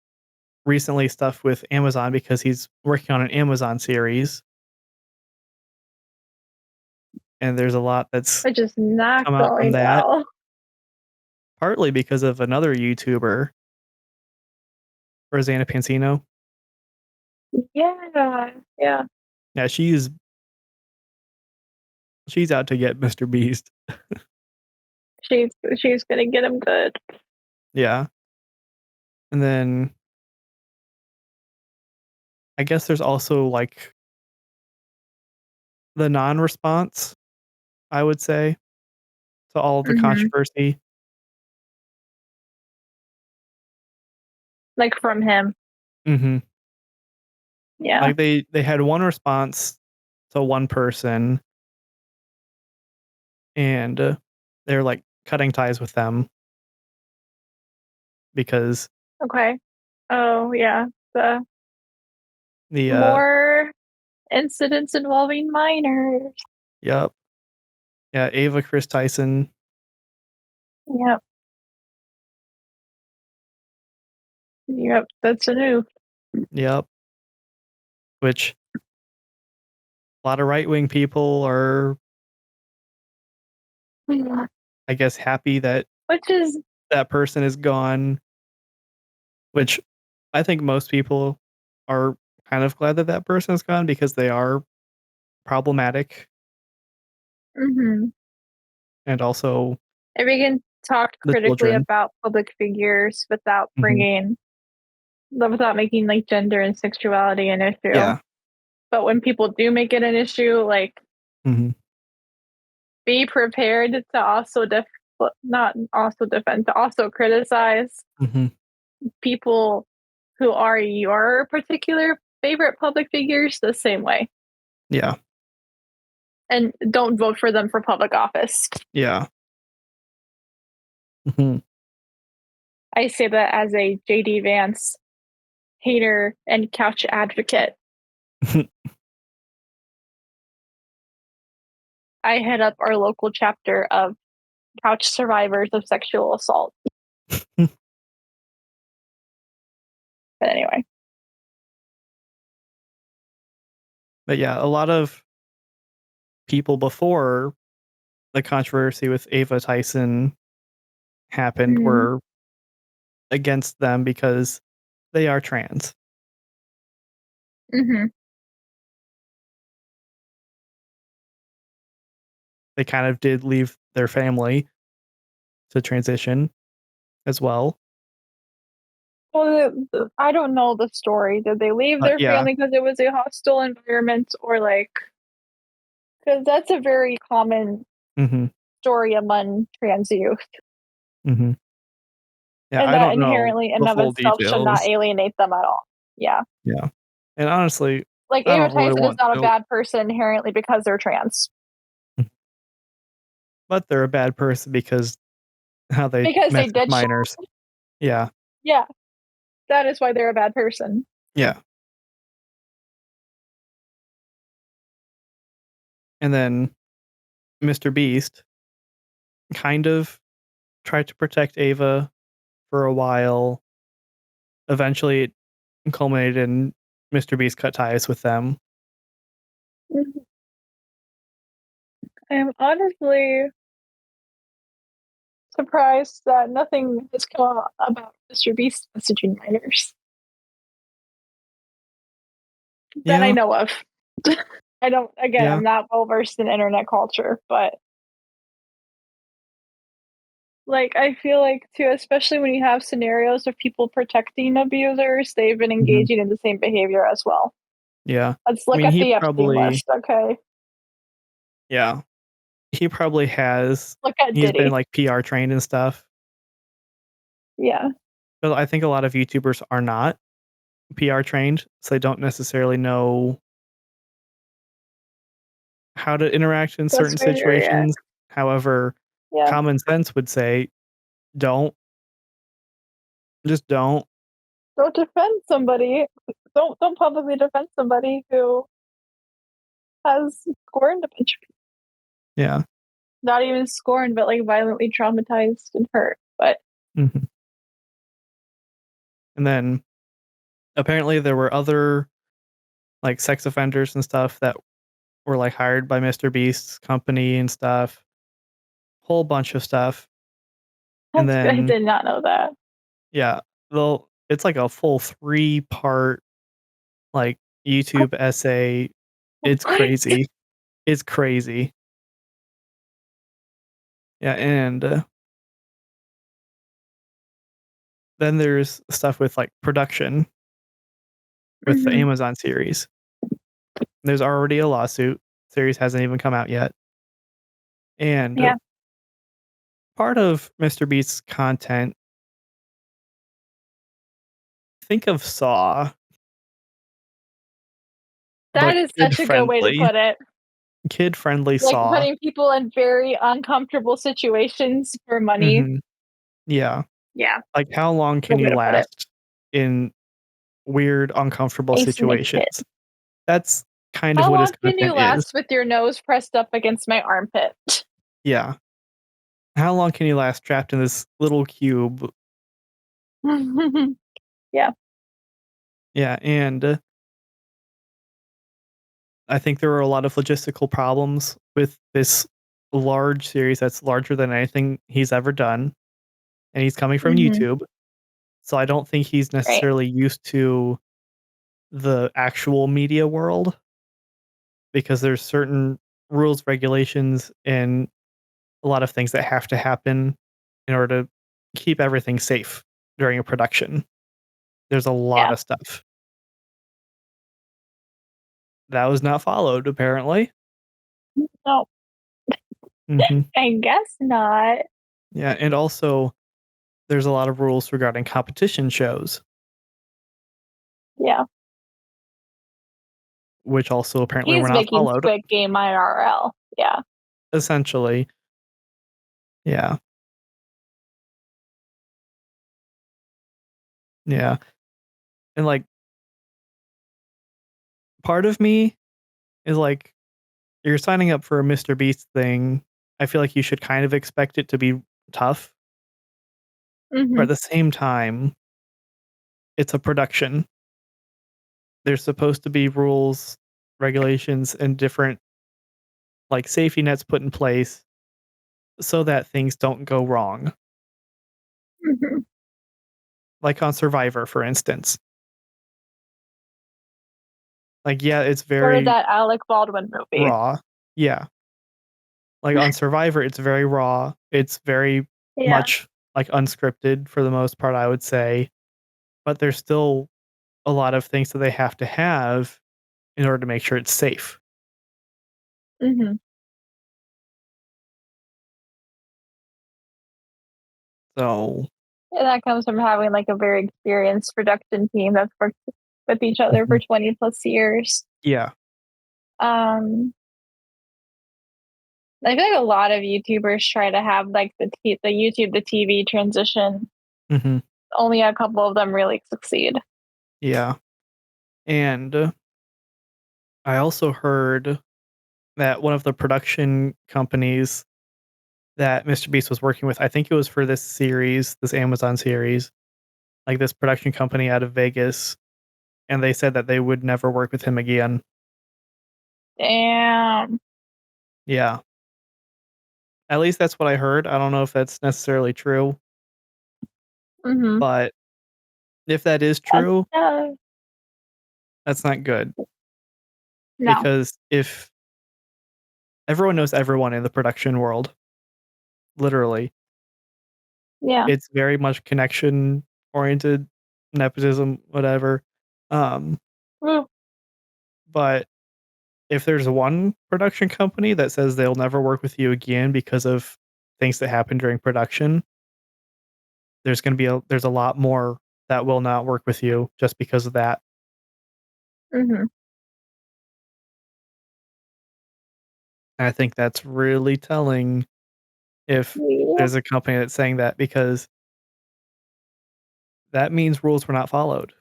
Speaker 2: recently stuff with Amazon because he's working on an Amazon series, and there's a lot that's
Speaker 1: Which is not
Speaker 2: come out from
Speaker 1: going
Speaker 2: that,
Speaker 1: well.
Speaker 2: partly because of another YouTuber, Rosanna Pansino.
Speaker 1: Yeah. Yeah.
Speaker 2: Yeah, she's out to get Mr. Beast.
Speaker 1: She's gonna get him good.
Speaker 2: Yeah, and then I guess there's also, like, the non-response, I would say, to all of the
Speaker 1: Mhm.
Speaker 2: controversy.
Speaker 1: Like, from him.
Speaker 2: Mhm.
Speaker 1: Yeah.
Speaker 2: Like, they had one response to one person, and, they're, like, cutting ties with them because
Speaker 1: Okay. Oh, yeah. The
Speaker 2: the,
Speaker 1: more incidents involving minors.
Speaker 2: yep. Yeah, Ava Chris Tyson,
Speaker 1: Yep. Yep. That's a new.
Speaker 2: yep, which a lot of right-wing people are,
Speaker 1: Yeah.
Speaker 2: I guess, happy that
Speaker 1: Which is
Speaker 2: that person is gone, which I think most people are kind of glad that that person is gone because they are problematic
Speaker 1: mhm.
Speaker 2: and also
Speaker 1: If we can talk
Speaker 2: the
Speaker 1: critically
Speaker 2: children.
Speaker 1: about public figures
Speaker 2: Mhm.
Speaker 1: without making, like, gender and sexuality an issue.
Speaker 2: Yeah.
Speaker 1: But when people do make it an issue, like,
Speaker 2: Mhm.
Speaker 1: be prepared to also not also defend, to also criticize
Speaker 2: Mhm.
Speaker 1: people who are your particular favorite public figures the same way,
Speaker 2: Yeah.
Speaker 1: and don't vote for them for public office.
Speaker 2: Yeah. Mhm.
Speaker 1: I say that as a JD Vance hater and couch advocate. I head up our local chapter of couch survivors of sexual assault. But anyway.
Speaker 2: But yeah, a lot of people before the controversy with Ava Tyson happened
Speaker 1: Mhm.
Speaker 2: were against them because they are trans.
Speaker 1: Mhm.
Speaker 2: They kind of did leave their family to transition as well.
Speaker 1: Well, I don't know the story. Did they leave their
Speaker 2: Yeah.
Speaker 1: family because it was a hostile environment, or like, because that's a very common
Speaker 2: Mhm.
Speaker 1: story among trans youth,
Speaker 2: Mhm. Yeah,
Speaker 1: and
Speaker 2: I
Speaker 1: that
Speaker 2: don't know
Speaker 1: inherently in
Speaker 2: the
Speaker 1: of
Speaker 2: full
Speaker 1: itself should not
Speaker 2: details.
Speaker 1: alienate them at all. Yeah.
Speaker 2: Yeah. And honestly,
Speaker 1: Like,
Speaker 2: I
Speaker 1: Ava
Speaker 2: don't really
Speaker 1: Tyson is
Speaker 2: want
Speaker 1: not a
Speaker 2: to,
Speaker 1: bad person inherently because they're trans,
Speaker 2: but they're a bad person because how they
Speaker 1: because they
Speaker 2: mess with
Speaker 1: did shit.
Speaker 2: minors. Yeah.
Speaker 1: Yeah, that is why they're a bad person.
Speaker 2: Yeah. And then Mr. Beast kind of tried to protect Ava for a while. Eventually, it culminated in Mr. Beast cut ties with them.
Speaker 1: Mhm. I'm honestly surprised that nothing has come out about Mr. Beast messaging minors that I
Speaker 2: Yeah.
Speaker 1: know of. I don't, again,
Speaker 2: Yeah.
Speaker 1: I'm not well versed in internet culture, but Like, I feel like too, especially when you have scenarios of people protecting abusers, they've been
Speaker 2: Mhm.
Speaker 1: engaging in the same behavior as well.
Speaker 2: Yeah.
Speaker 1: Let's
Speaker 2: I
Speaker 1: look
Speaker 2: mean,
Speaker 1: at
Speaker 2: he
Speaker 1: the Epstein
Speaker 2: probably
Speaker 1: list, okay?
Speaker 2: yeah. He probably has
Speaker 1: Look at
Speaker 2: he's been,
Speaker 1: Diddy.
Speaker 2: like, PR trained and stuff,
Speaker 1: Yeah,
Speaker 2: but I think a lot of YouTubers are not PR trained, so they don't necessarily know how to interact in
Speaker 1: best
Speaker 2: certain
Speaker 1: way to react.
Speaker 2: situations. However,
Speaker 1: Yeah.
Speaker 2: common sense would say, "Don't. Just don't."
Speaker 1: Don't defend somebody. Don't publicly defend somebody who has scorned a bunch of people.
Speaker 2: Yeah.
Speaker 1: Not even scorned, but like violently traumatized and hurt. But
Speaker 2: Mhm. And then, apparently, there were other, like, sex offenders and stuff that were, like, hired by Mr. Beast's company and stuff, whole bunch of stuff, and
Speaker 1: that's good. I
Speaker 2: then
Speaker 1: did not know that.
Speaker 2: yeah, they'll it's like a full three-part, like, YouTube essay. It's
Speaker 1: What?
Speaker 2: crazy. It's crazy. Yeah, and, then there's stuff with, like, production with the
Speaker 1: Hmm.
Speaker 2: Amazon series. There's already a lawsuit. Series hasn't even come out yet, and,
Speaker 1: Yeah,
Speaker 2: part of Mr. Beast's content, think of Saw,
Speaker 1: that
Speaker 2: but
Speaker 1: is such a good way to
Speaker 2: kid-friendly.
Speaker 1: put it.
Speaker 2: Kid-friendly
Speaker 1: Like
Speaker 2: Saw.
Speaker 1: putting people in very uncomfortable situations for money.
Speaker 2: Mhm. Yeah.
Speaker 1: Yeah,
Speaker 2: Like, how long can
Speaker 1: good way
Speaker 2: you
Speaker 1: to put it.
Speaker 2: last in weird, uncomfortable
Speaker 1: A snake pit.
Speaker 2: situations? That's kind of
Speaker 1: How
Speaker 2: what his
Speaker 1: long can you
Speaker 2: content is.
Speaker 1: last with your nose pressed up against my armpit?
Speaker 2: Yeah. How long can you last trapped in this little cube?
Speaker 1: Yeah.
Speaker 2: Yeah, and, I think there were a lot of logistical problems with this large series that's larger than anything he's ever done, and he's coming from
Speaker 1: Hmm.
Speaker 2: YouTube, so I don't think he's
Speaker 1: Right.
Speaker 2: necessarily used to the actual media world because there's certain rules, regulations, and a lot of things that have to happen in order to keep everything safe during a production. There's a lot
Speaker 1: Yeah.
Speaker 2: of stuff that was not followed apparently.
Speaker 1: No,
Speaker 2: Mhm.
Speaker 1: I guess not.
Speaker 2: Yeah, and also there's a lot of rules regarding competition shows,
Speaker 1: Yeah.
Speaker 2: which also apparently were
Speaker 1: He's
Speaker 2: not
Speaker 1: making
Speaker 2: followed.
Speaker 1: Squid Game IRL. Yeah.
Speaker 2: Essentially, yeah, yeah, and, like, part of me is like, you're signing up for a Mr. Beast thing, I feel like you should kind of expect it to be tough, but
Speaker 1: Hmm.
Speaker 2: at the same time, it's a production. There's supposed to be rules, regulations, and different, like, safety nets put in place so that things don't go wrong,
Speaker 1: Hmm.
Speaker 2: like on Survivor, for instance. Like, yeah, it's
Speaker 1: Or
Speaker 2: very
Speaker 1: that Alec Baldwin movie.
Speaker 2: raw. Yeah. Like, on Survivor, it's very raw. It's very
Speaker 1: Yeah.
Speaker 2: much, like, unscripted for the most part, I would say, but there's still a lot of things that they have to have in order to make sure it's safe.
Speaker 1: Hmm.
Speaker 2: So
Speaker 1: And that comes from having like a very experienced production team that's worked with each other for
Speaker 2: mhm.
Speaker 1: 20 plus years.
Speaker 2: Yeah.
Speaker 1: Um, I feel like a lot of YouTubers try to have like the YouTube to TV transition.
Speaker 2: Mhm.
Speaker 1: Only a couple of them really succeed.
Speaker 2: Yeah. And, I also heard that one of the production companies that Mr. Beast was working with, I think it was for this series, this Amazon series, like, this production company out of Vegas, and they said that they would never work with him again.
Speaker 1: Damn.
Speaker 2: Yeah. At least that's what I heard. I don't know if that's necessarily true,
Speaker 1: Hmm.
Speaker 2: but if that is
Speaker 1: That's
Speaker 2: true, that's not good
Speaker 1: no.
Speaker 2: because if everyone knows everyone in the production world, literally.
Speaker 1: Yeah.
Speaker 2: It's very much connection oriented, nepotism, whatever. Um,
Speaker 1: Ooh.
Speaker 2: but if there's one production company that says they'll never work with you again because of things that happen during production, there's a lot more that will not work with you just because of that.
Speaker 1: Mhm.
Speaker 2: And I think that's really telling if
Speaker 1: Yeah.
Speaker 2: there's a company that's saying that because that means rules were not followed.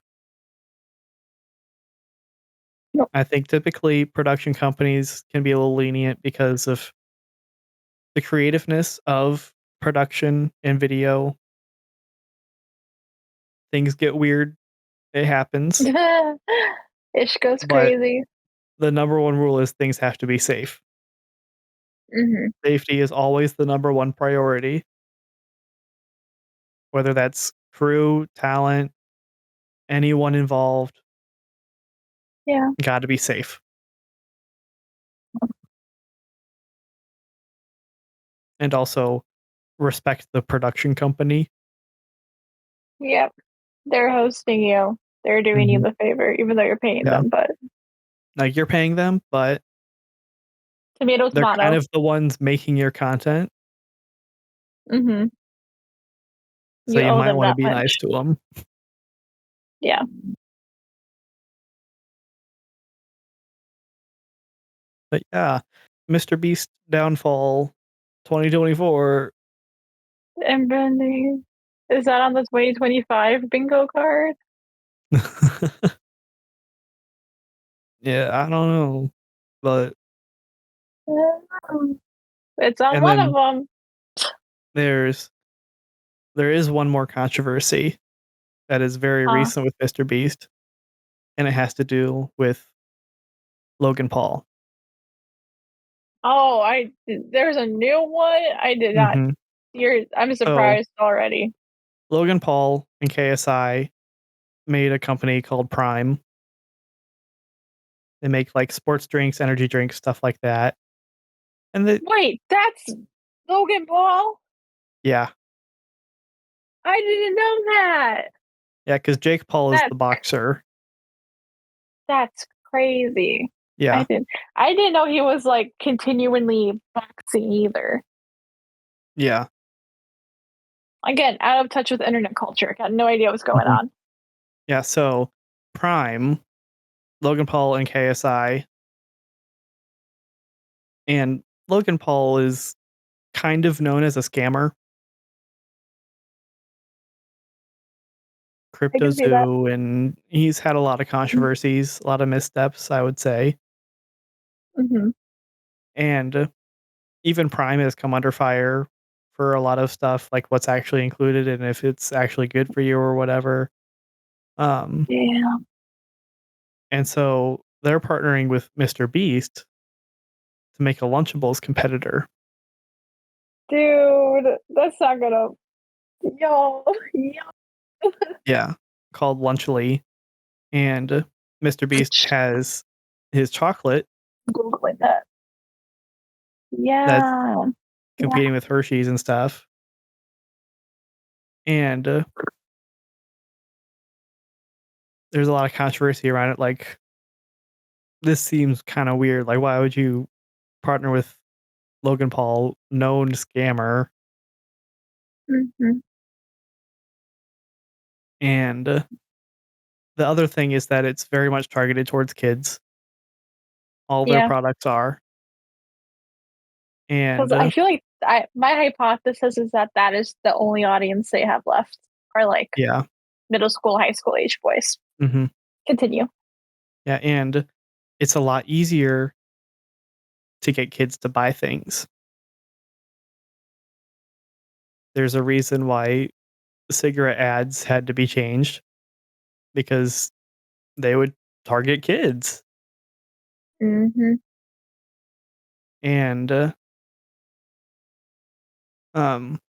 Speaker 1: No.
Speaker 2: I think typically production companies can be a little lenient because of the creativeness of production and video. Things get weird, it happens,
Speaker 1: Ish goes
Speaker 2: but
Speaker 1: crazy.
Speaker 2: the number one rule is things have to be safe.
Speaker 1: Mhm.
Speaker 2: Safety is always the number one priority, whether that's crew, talent, anyone involved,
Speaker 1: Yeah.
Speaker 2: gotta be safe. And also respect the production company.
Speaker 1: Yep. They're hosting you. They're doing you
Speaker 2: Mhm.
Speaker 1: the favor, even though you're paying
Speaker 2: Yeah.
Speaker 1: them, but
Speaker 2: Like, you're paying them, but
Speaker 1: tomato,
Speaker 2: they're kind
Speaker 1: tomato.
Speaker 2: of the ones making your content,
Speaker 1: Mhm.
Speaker 2: so
Speaker 1: You
Speaker 2: you
Speaker 1: owe
Speaker 2: might
Speaker 1: them
Speaker 2: wanna
Speaker 1: that
Speaker 2: be nice
Speaker 1: much.
Speaker 2: to them.
Speaker 1: Yeah.
Speaker 2: But yeah, Mr. Beast downfall 2024.
Speaker 1: And branding. Is that on the 2025 bingo card?
Speaker 2: Yeah, I don't know, but
Speaker 1: Yeah. It's on
Speaker 2: and
Speaker 1: one of
Speaker 2: then
Speaker 1: them.
Speaker 2: there's there is one more controversy that is very
Speaker 1: Huh.
Speaker 2: recent with Mr. Beast, and it has to do with Logan Paul.
Speaker 1: Oh, there's a new one? I did not
Speaker 2: Mhm.
Speaker 1: I'm
Speaker 2: So,
Speaker 1: surprised already.
Speaker 2: Logan Paul and KSI made a company called Prime. They make, like, sports drinks, energy drinks, stuff like that, and the
Speaker 1: Wait, that's Logan Paul?
Speaker 2: yeah.
Speaker 1: I didn't know that.
Speaker 2: Yeah, because Jake Paul is the
Speaker 1: That's
Speaker 2: boxer.
Speaker 1: that's crazy. I
Speaker 2: Yeah.
Speaker 1: didn't I didn't know he was, like, continually boxing either.
Speaker 2: Yeah.
Speaker 1: Again, out of touch with internet culture, got no idea what's going
Speaker 2: Mhm.
Speaker 1: on.
Speaker 2: Yeah, so Prime, Logan Paul and KSI, and Logan Paul is kind of known as a scammer,
Speaker 1: I
Speaker 2: crypto
Speaker 1: can see that.
Speaker 2: zoo, and he's had a lot of
Speaker 1: Mm,
Speaker 2: controversies, a lot of missteps, I would say.
Speaker 1: mhm.
Speaker 2: And even Prime has come under fire for a lot of stuff, like what's actually included and if it's actually good for you or whatever. Um,
Speaker 1: Yeah.
Speaker 2: and so they're partnering with Mr. Beast to make a Lunchables competitor.
Speaker 1: Dude, that's not gonna yo, yo.
Speaker 2: Yeah, called Lunchly, and Mr. Beast has his chocolate
Speaker 1: Googling that.
Speaker 2: that's
Speaker 1: Yeah. Yeah.
Speaker 2: competing with Hershey's and stuff, and, there's a lot of controversy around it, like, this seems kinda weird, like, why would you partner with Logan Paul, known scammer,
Speaker 1: Mhm.
Speaker 2: and, the other thing is that it's very much targeted towards kids. All their
Speaker 1: Yeah.
Speaker 2: products are,
Speaker 1: 'Cause
Speaker 2: and,
Speaker 1: I feel like my hypothesis is that that is the only audience they have left are, like,
Speaker 2: yeah,
Speaker 1: middle school, high school age boys.
Speaker 2: mhm,
Speaker 1: Continue.
Speaker 2: yeah, and it's a lot easier to get kids to buy things. There's a reason why cigarette ads had to be changed because they would target kids,
Speaker 1: Mhm.
Speaker 2: and, um,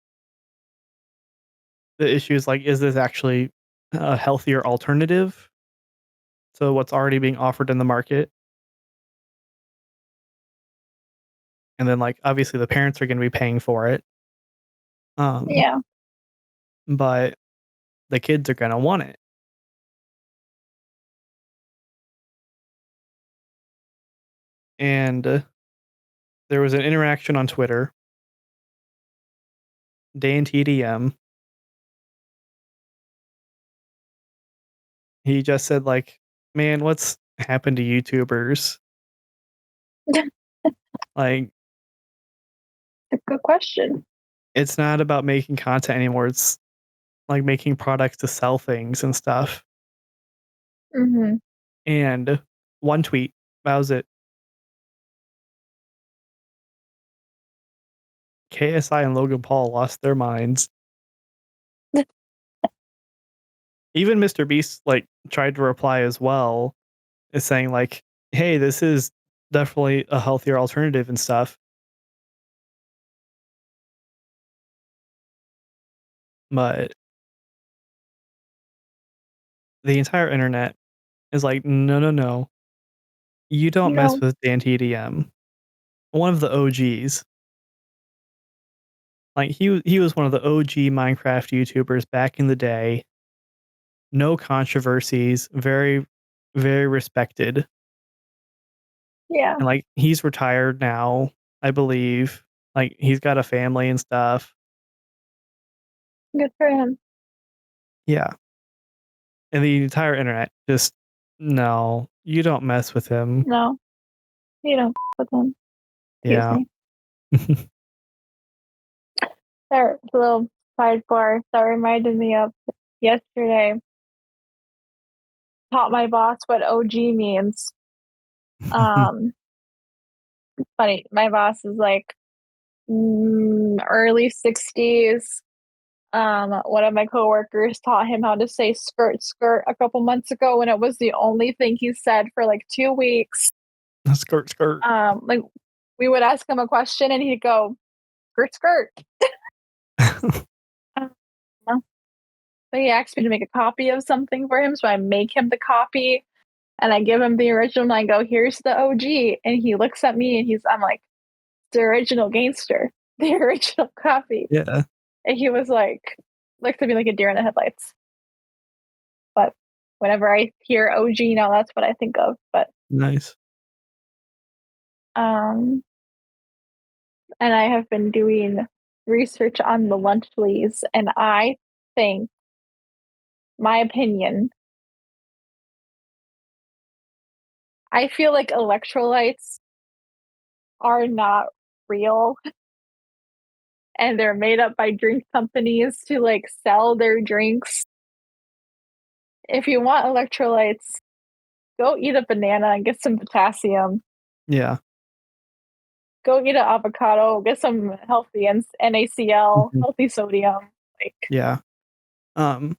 Speaker 2: the issue is, like, is this actually a healthier alternative to what's already being offered in the market? And then, like, obviously, the parents are gonna be paying for it. Um,
Speaker 1: Yeah.
Speaker 2: but the kids are gonna want it. And there was an interaction on Twitter, Dan TDM. He just said, like, "Man, what's happened to YouTubers? Like,
Speaker 1: A good question.
Speaker 2: it's not about making content anymore. It's like making products to sell things and stuff."
Speaker 1: Mhm.
Speaker 2: And one tweet, that was it. KSI and Logan Paul lost their minds. Even Mr. Beast, like, tried to reply as well, is saying, like, "Hey, this is definitely a healthier alternative and stuff." But the entire internet is like, "No, no, no. You don't mess
Speaker 1: No.
Speaker 2: with Dan TDM." One of the OGs. Like, he was one of the OG Minecraft YouTubers back in the day. No controversies, very, very respected.
Speaker 1: Yeah.
Speaker 2: And, like, he's retired now, I believe. Like, he's got a family and stuff.
Speaker 1: Good for him.
Speaker 2: Yeah. And the entire internet just, "No, you don't mess with him."
Speaker 1: No, you don't with him. Excuse
Speaker 2: Yeah.
Speaker 1: me. There, a little sidebar that reminded me of yesterday. Taught my boss what OG means. Um, funny. My boss is like early 60s. One of my coworkers taught him how to say skirt skirt a couple months ago, and it was the only thing he said for like 2 weeks.
Speaker 2: Skirt, skirt.
Speaker 1: Like we would ask him a question, and he'd go skirt skirt. Uh, So he asked me to make a copy of something for him, so I make him the copy, and I give him the original, and I go, "Here's the OG," and he looks at me, and I'm like, "The original gangster, the original copy,"
Speaker 2: Yeah.
Speaker 1: and he was like, looks at me like a deer in the headlights. But whenever I hear OG now, that's what I think of. But
Speaker 2: Nice.
Speaker 1: um, and I have been doing research on the Lunchleys, and I think, my opinion, I feel like electrolytes are not real and they're made up by drink companies to like sell their drinks. If you want electrolytes, go eat a banana and get some potassium.
Speaker 2: Yeah.
Speaker 1: Go eat an avocado, get some healthy NaCl,
Speaker 2: Mhm.
Speaker 1: healthy sodium. Like,
Speaker 2: Yeah. Um,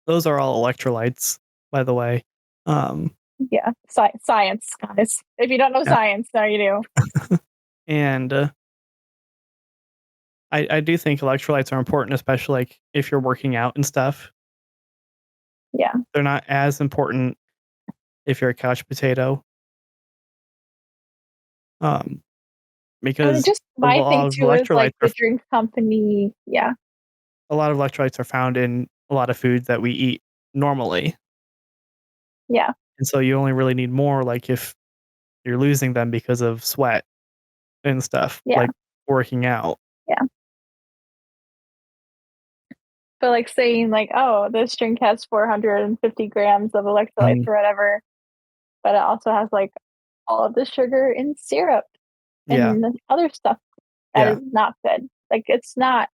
Speaker 2: those are all electrolytes, by the way. Um,
Speaker 1: yeah, science, guys. If you don't know
Speaker 2: yeah.
Speaker 1: science, now you do.
Speaker 2: And, I do think electrolytes are important, especially, like, if you're working out and stuff.
Speaker 1: Yeah.
Speaker 2: They're not as important if you're a couch potato, um,
Speaker 1: And it
Speaker 2: because
Speaker 1: just my thing too is like the drink company. Yeah.
Speaker 2: a lot of electrolytes are found in a lot of foods that we eat normally,
Speaker 1: Yeah.
Speaker 2: and so you only really need more, like, if you're losing them because of sweat and stuff,
Speaker 1: Yeah.
Speaker 2: like working out.
Speaker 1: Yeah. But like saying like, oh, this drink has 450 grams of electrolytes
Speaker 2: Mhm.
Speaker 1: or whatever, but it also has like all of the sugar in syrup
Speaker 2: Yeah,
Speaker 1: and the other stuff that
Speaker 2: yeah,
Speaker 1: is not good. Like
Speaker 2: mhm,
Speaker 1: it's not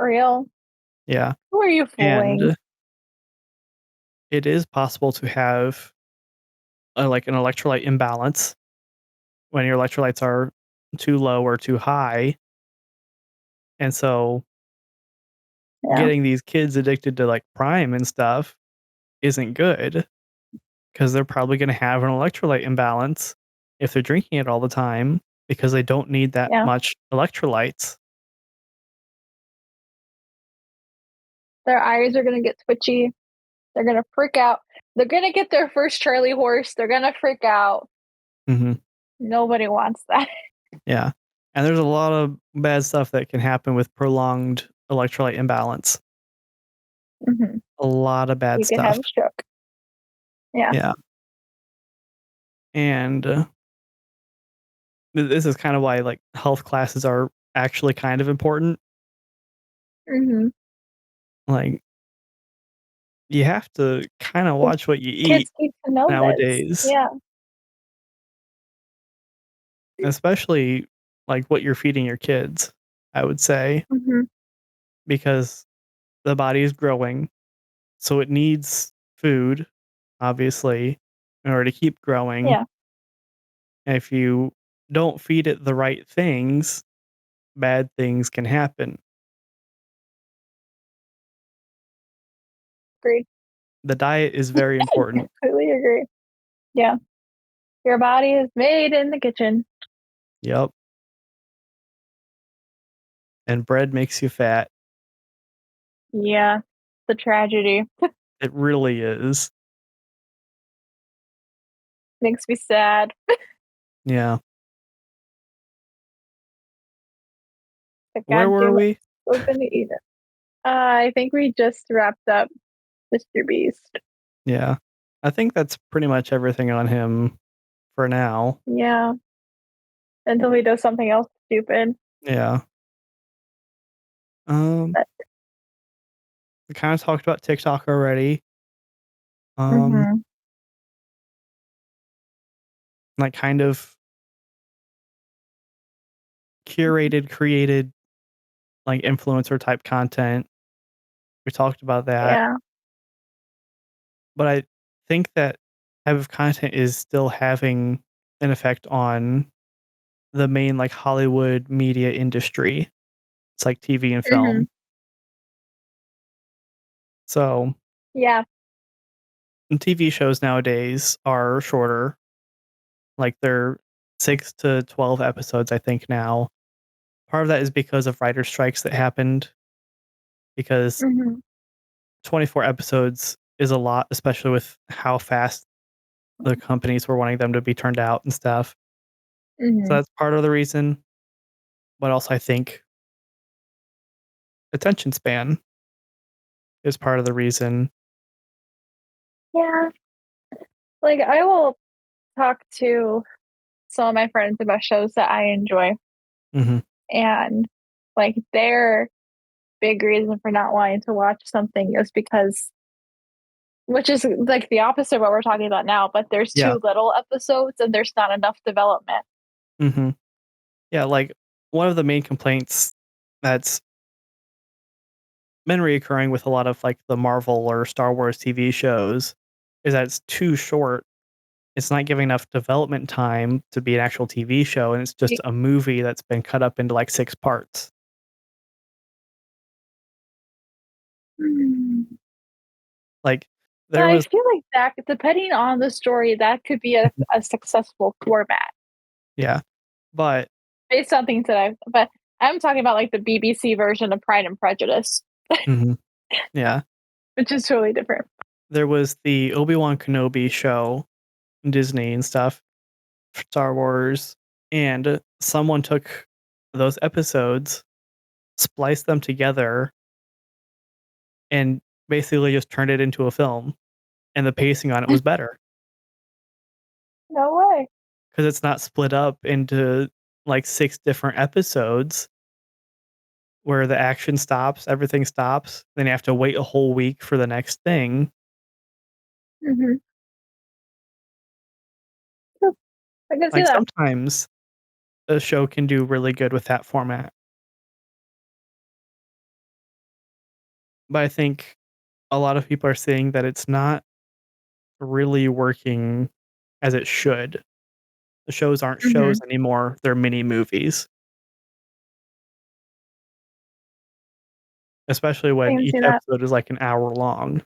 Speaker 1: real.
Speaker 2: yeah,
Speaker 1: Who are you fooling?
Speaker 2: and it is possible to have like an electrolyte imbalance when your electrolytes are too low or too high, and so
Speaker 1: Yeah.
Speaker 2: getting these kids addicted to like Prime and stuff isn't good because they're probably going to have an electrolyte imbalance if they're drinking it all the time because they don't need that
Speaker 1: Yeah.
Speaker 2: much electrolytes.
Speaker 1: Their eyes are gonna get twitchy. They're gonna freak out. They're gonna get their first Charlie horse. They're gonna freak out.
Speaker 2: Hmm.
Speaker 1: Nobody wants that.
Speaker 2: Yeah, and there's a lot of bad stuff that can happen with prolonged electrolyte imbalance.
Speaker 1: Hmm.
Speaker 2: A lot of bad
Speaker 1: You could have
Speaker 2: stuff.
Speaker 1: a stroke. Yeah.
Speaker 2: Yeah, and, this is kind of why, like, health classes are actually kind of important.
Speaker 1: Hmm.
Speaker 2: Like, you have to kinda watch what you eat
Speaker 1: Kids need to know this.
Speaker 2: nowadays,
Speaker 1: Yeah.
Speaker 2: especially, like, what you're feeding your kids, I would say,
Speaker 1: Hmm.
Speaker 2: because the body is growing, so it needs food, obviously, in order to keep growing.
Speaker 1: Yeah.
Speaker 2: And if you don't feed it the right things, bad things can happen.
Speaker 1: Agreed.
Speaker 2: The diet is very important.
Speaker 1: Completely agree. Yeah. Your body is made in the kitchen.
Speaker 2: Yep, and bread makes you fat.
Speaker 1: Yeah. The tragedy.
Speaker 2: It really is.
Speaker 1: Makes me sad.
Speaker 2: Yeah.
Speaker 1: Like,
Speaker 2: Where
Speaker 1: God
Speaker 2: were
Speaker 1: damn it.
Speaker 2: we?
Speaker 1: Still gonna eat it. I think we just wrapped up Mr. Beast.
Speaker 2: Yeah. I think that's pretty much everything on him for now.
Speaker 1: Yeah. Until he does something else stupid.
Speaker 2: Yeah. Um,
Speaker 1: But
Speaker 2: we kinda talked about TikTok already. Um,
Speaker 1: mhm.
Speaker 2: like, kind of curated, created, like, influencer type content. We talked about that,
Speaker 1: Yeah.
Speaker 2: but I think that type of content is still having an effect on the main, like, Hollywood media industry. It's like TV and
Speaker 1: Mhm.
Speaker 2: film. So,
Speaker 1: Yeah.
Speaker 2: and TV shows nowadays are shorter, like, they're 6 to 12 episodes, I think, now. Part of that is because of writer strikes that happened, because
Speaker 1: Mhm.
Speaker 2: 24 episodes is a lot, especially with how fast the companies were wanting them to be turned out and stuff. So
Speaker 1: Mhm.
Speaker 2: that's part of the reason, but also I think attention span is part of the reason.
Speaker 1: Yeah. Like, I will talk to some of my friends about shows that I enjoy,
Speaker 2: Mhm.
Speaker 1: and, like, their big reason for not wanting to watch something is because which is, like, the opposite of what we're talking about now, but there's
Speaker 2: Yeah.
Speaker 1: too little episodes and there's not enough development.
Speaker 2: Mhm. Yeah, like, one of the main complaints that's been reoccurring with a lot of, like, the Marvel or Star Wars TV shows is that it's too short. It's not giving enough development time to be an actual TV show, and it's just
Speaker 1: Y
Speaker 2: a movie that's been cut up into, like, 6 parts.
Speaker 1: Mm.
Speaker 2: Like,
Speaker 1: But
Speaker 2: there
Speaker 1: I
Speaker 2: was
Speaker 1: feel like that depending on the story, that could be a successful format
Speaker 2: yeah, but
Speaker 1: based on things that but I'm talking about, like, the BBC version of Pride and Prejudice,
Speaker 2: mhm, yeah.
Speaker 1: which is totally different.
Speaker 2: There was the Obi-Wan Kenobi show, Disney and stuff, Star Wars, and someone took those episodes, spliced them together, and basically just turned it into a film, and the pacing on it was better
Speaker 1: No way.
Speaker 2: because it's not split up into, like, 6 different episodes where the action stops, everything stops, then you have to wait a whole week for the next thing.
Speaker 1: Mhm. Yep, I can see
Speaker 2: Like,
Speaker 1: that.
Speaker 2: sometimes a show can do really good with that format, but I think a lot of people are saying that it's not really working as it should. The shows aren't shows
Speaker 1: Mhm.
Speaker 2: anymore, they're mini movies, especially
Speaker 1: I
Speaker 2: when
Speaker 1: can
Speaker 2: each
Speaker 1: see that.
Speaker 2: episode is, like, an hour long.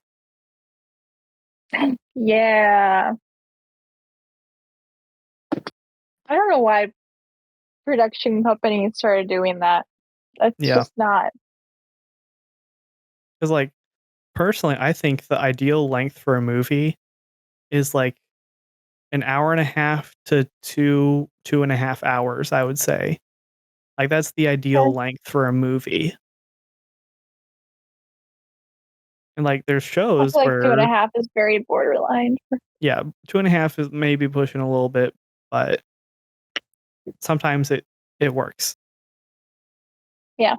Speaker 1: Yeah. I don't know why production companies started doing that. That's
Speaker 2: Yeah,
Speaker 1: just not.
Speaker 2: because like, personally, I think the ideal length for a movie is, like, an hour and a half to 2.5 hours, I would say. Like, that's the ideal
Speaker 1: Okay.
Speaker 2: length for a movie. And, like, there's
Speaker 1: I
Speaker 2: shows
Speaker 1: feel like two and a
Speaker 2: where
Speaker 1: half is very borderline.
Speaker 2: yeah, 2.5 is maybe pushing a little bit, but sometimes it works.
Speaker 1: Yeah.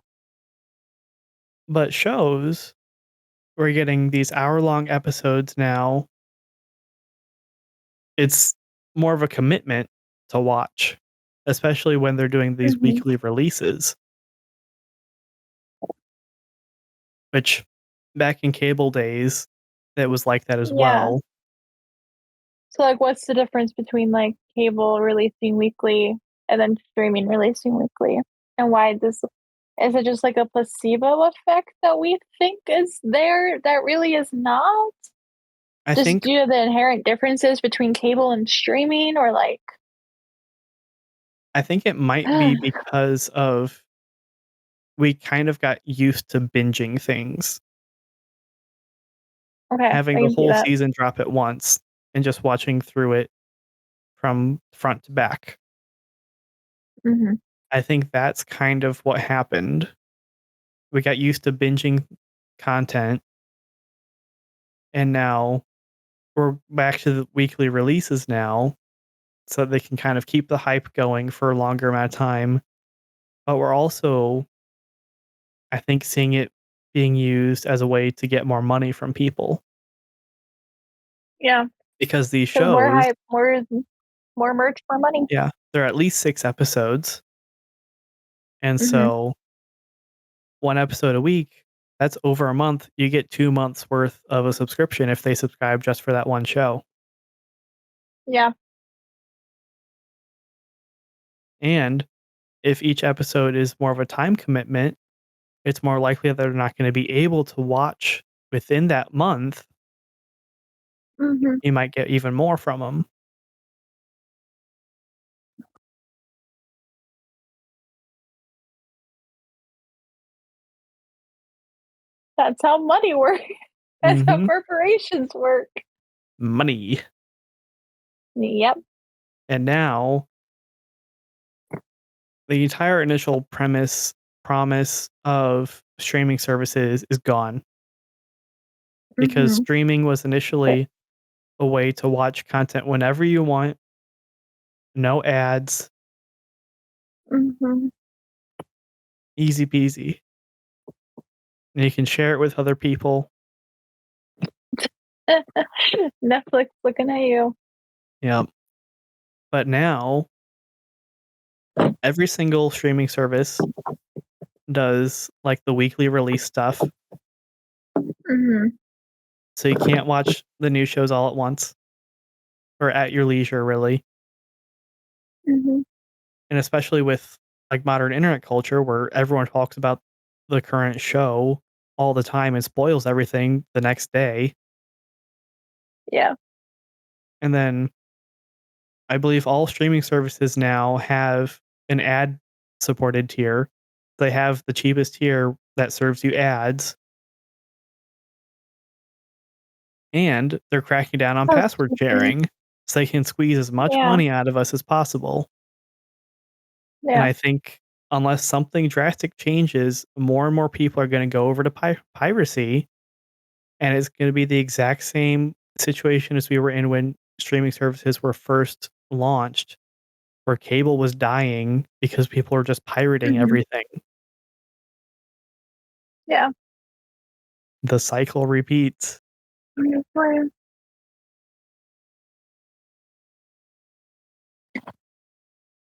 Speaker 2: But shows, we're getting these hour-long episodes now. It's more of a commitment to watch, especially when they're doing these
Speaker 1: Mhm.
Speaker 2: weekly releases, which back in cable days, it was like that as
Speaker 1: Yeah.
Speaker 2: well.
Speaker 1: So, like, what's the difference between, like, cable releasing weekly and then streaming releasing weekly? And why does is it just like a placebo effect that we think is there that really is not?
Speaker 2: I
Speaker 1: Just
Speaker 2: think
Speaker 1: due to the inherent differences between cable and streaming or like
Speaker 2: I think it might be because of we kind of got used to binging things,
Speaker 1: okay,
Speaker 2: having
Speaker 1: I
Speaker 2: the
Speaker 1: can see
Speaker 2: whole
Speaker 1: that.
Speaker 2: season drop at once and just watching through it from front to back.
Speaker 1: Mhm.
Speaker 2: I think that's kind of what happened. We got used to binging content, and now we're back to the weekly releases now, so they can kind of keep the hype going for a longer amount of time. But we're also, I think, seeing it being used as a way to get more money from people
Speaker 1: Yeah,
Speaker 2: because these
Speaker 1: because more
Speaker 2: shows,
Speaker 1: hype, more merch, more money.
Speaker 2: yeah, they're at least 6 episodes. And
Speaker 1: Mhm.
Speaker 2: so 1 episode a week, that's over a month. You get 2 months worth of a subscription if they subscribe just for that one show.
Speaker 1: Yeah.
Speaker 2: And if each episode is more of a time commitment, it's more likely that they're not going to be able to watch within that month.
Speaker 1: Mhm.
Speaker 2: You might get even more from them.
Speaker 1: That's how money works. That's how
Speaker 2: Hmm.
Speaker 1: corporations work.
Speaker 2: Money.
Speaker 1: Yep.
Speaker 2: And now the entire initial promise of streaming services is gone because
Speaker 1: Mhm.
Speaker 2: streaming was initially a way to watch content whenever you want, no ads,
Speaker 1: Mhm.
Speaker 2: easy peasy. And you can share it with other people.
Speaker 1: Netflix looking at you.
Speaker 2: Yeah. But now every single streaming service does like the weekly release stuff.
Speaker 1: Mhm.
Speaker 2: So you can't watch the new shows all at once or at your leisure, really.
Speaker 1: Mhm.
Speaker 2: And especially with like modern internet culture where everyone talks about the current show all the time and spoils everything the next day.
Speaker 1: Yeah.
Speaker 2: And then I believe all streaming services now have an ad supported tier. They have the cheapest tier that serves you ads, and they're cracking down on
Speaker 1: Oh,
Speaker 2: password
Speaker 1: stupid.
Speaker 2: sharing so they can squeeze as much
Speaker 1: Yeah.
Speaker 2: money out of us as possible. And
Speaker 1: Yeah.
Speaker 2: I think unless something drastic changes, more and more people are going to go over to piracy, and it's going to be the exact same situation as we were in when streaming services were first launched, where cable was dying because people were just pirating
Speaker 1: Mhm.
Speaker 2: everything.
Speaker 1: Yeah.
Speaker 2: The cycle repeats.
Speaker 1: Mhm.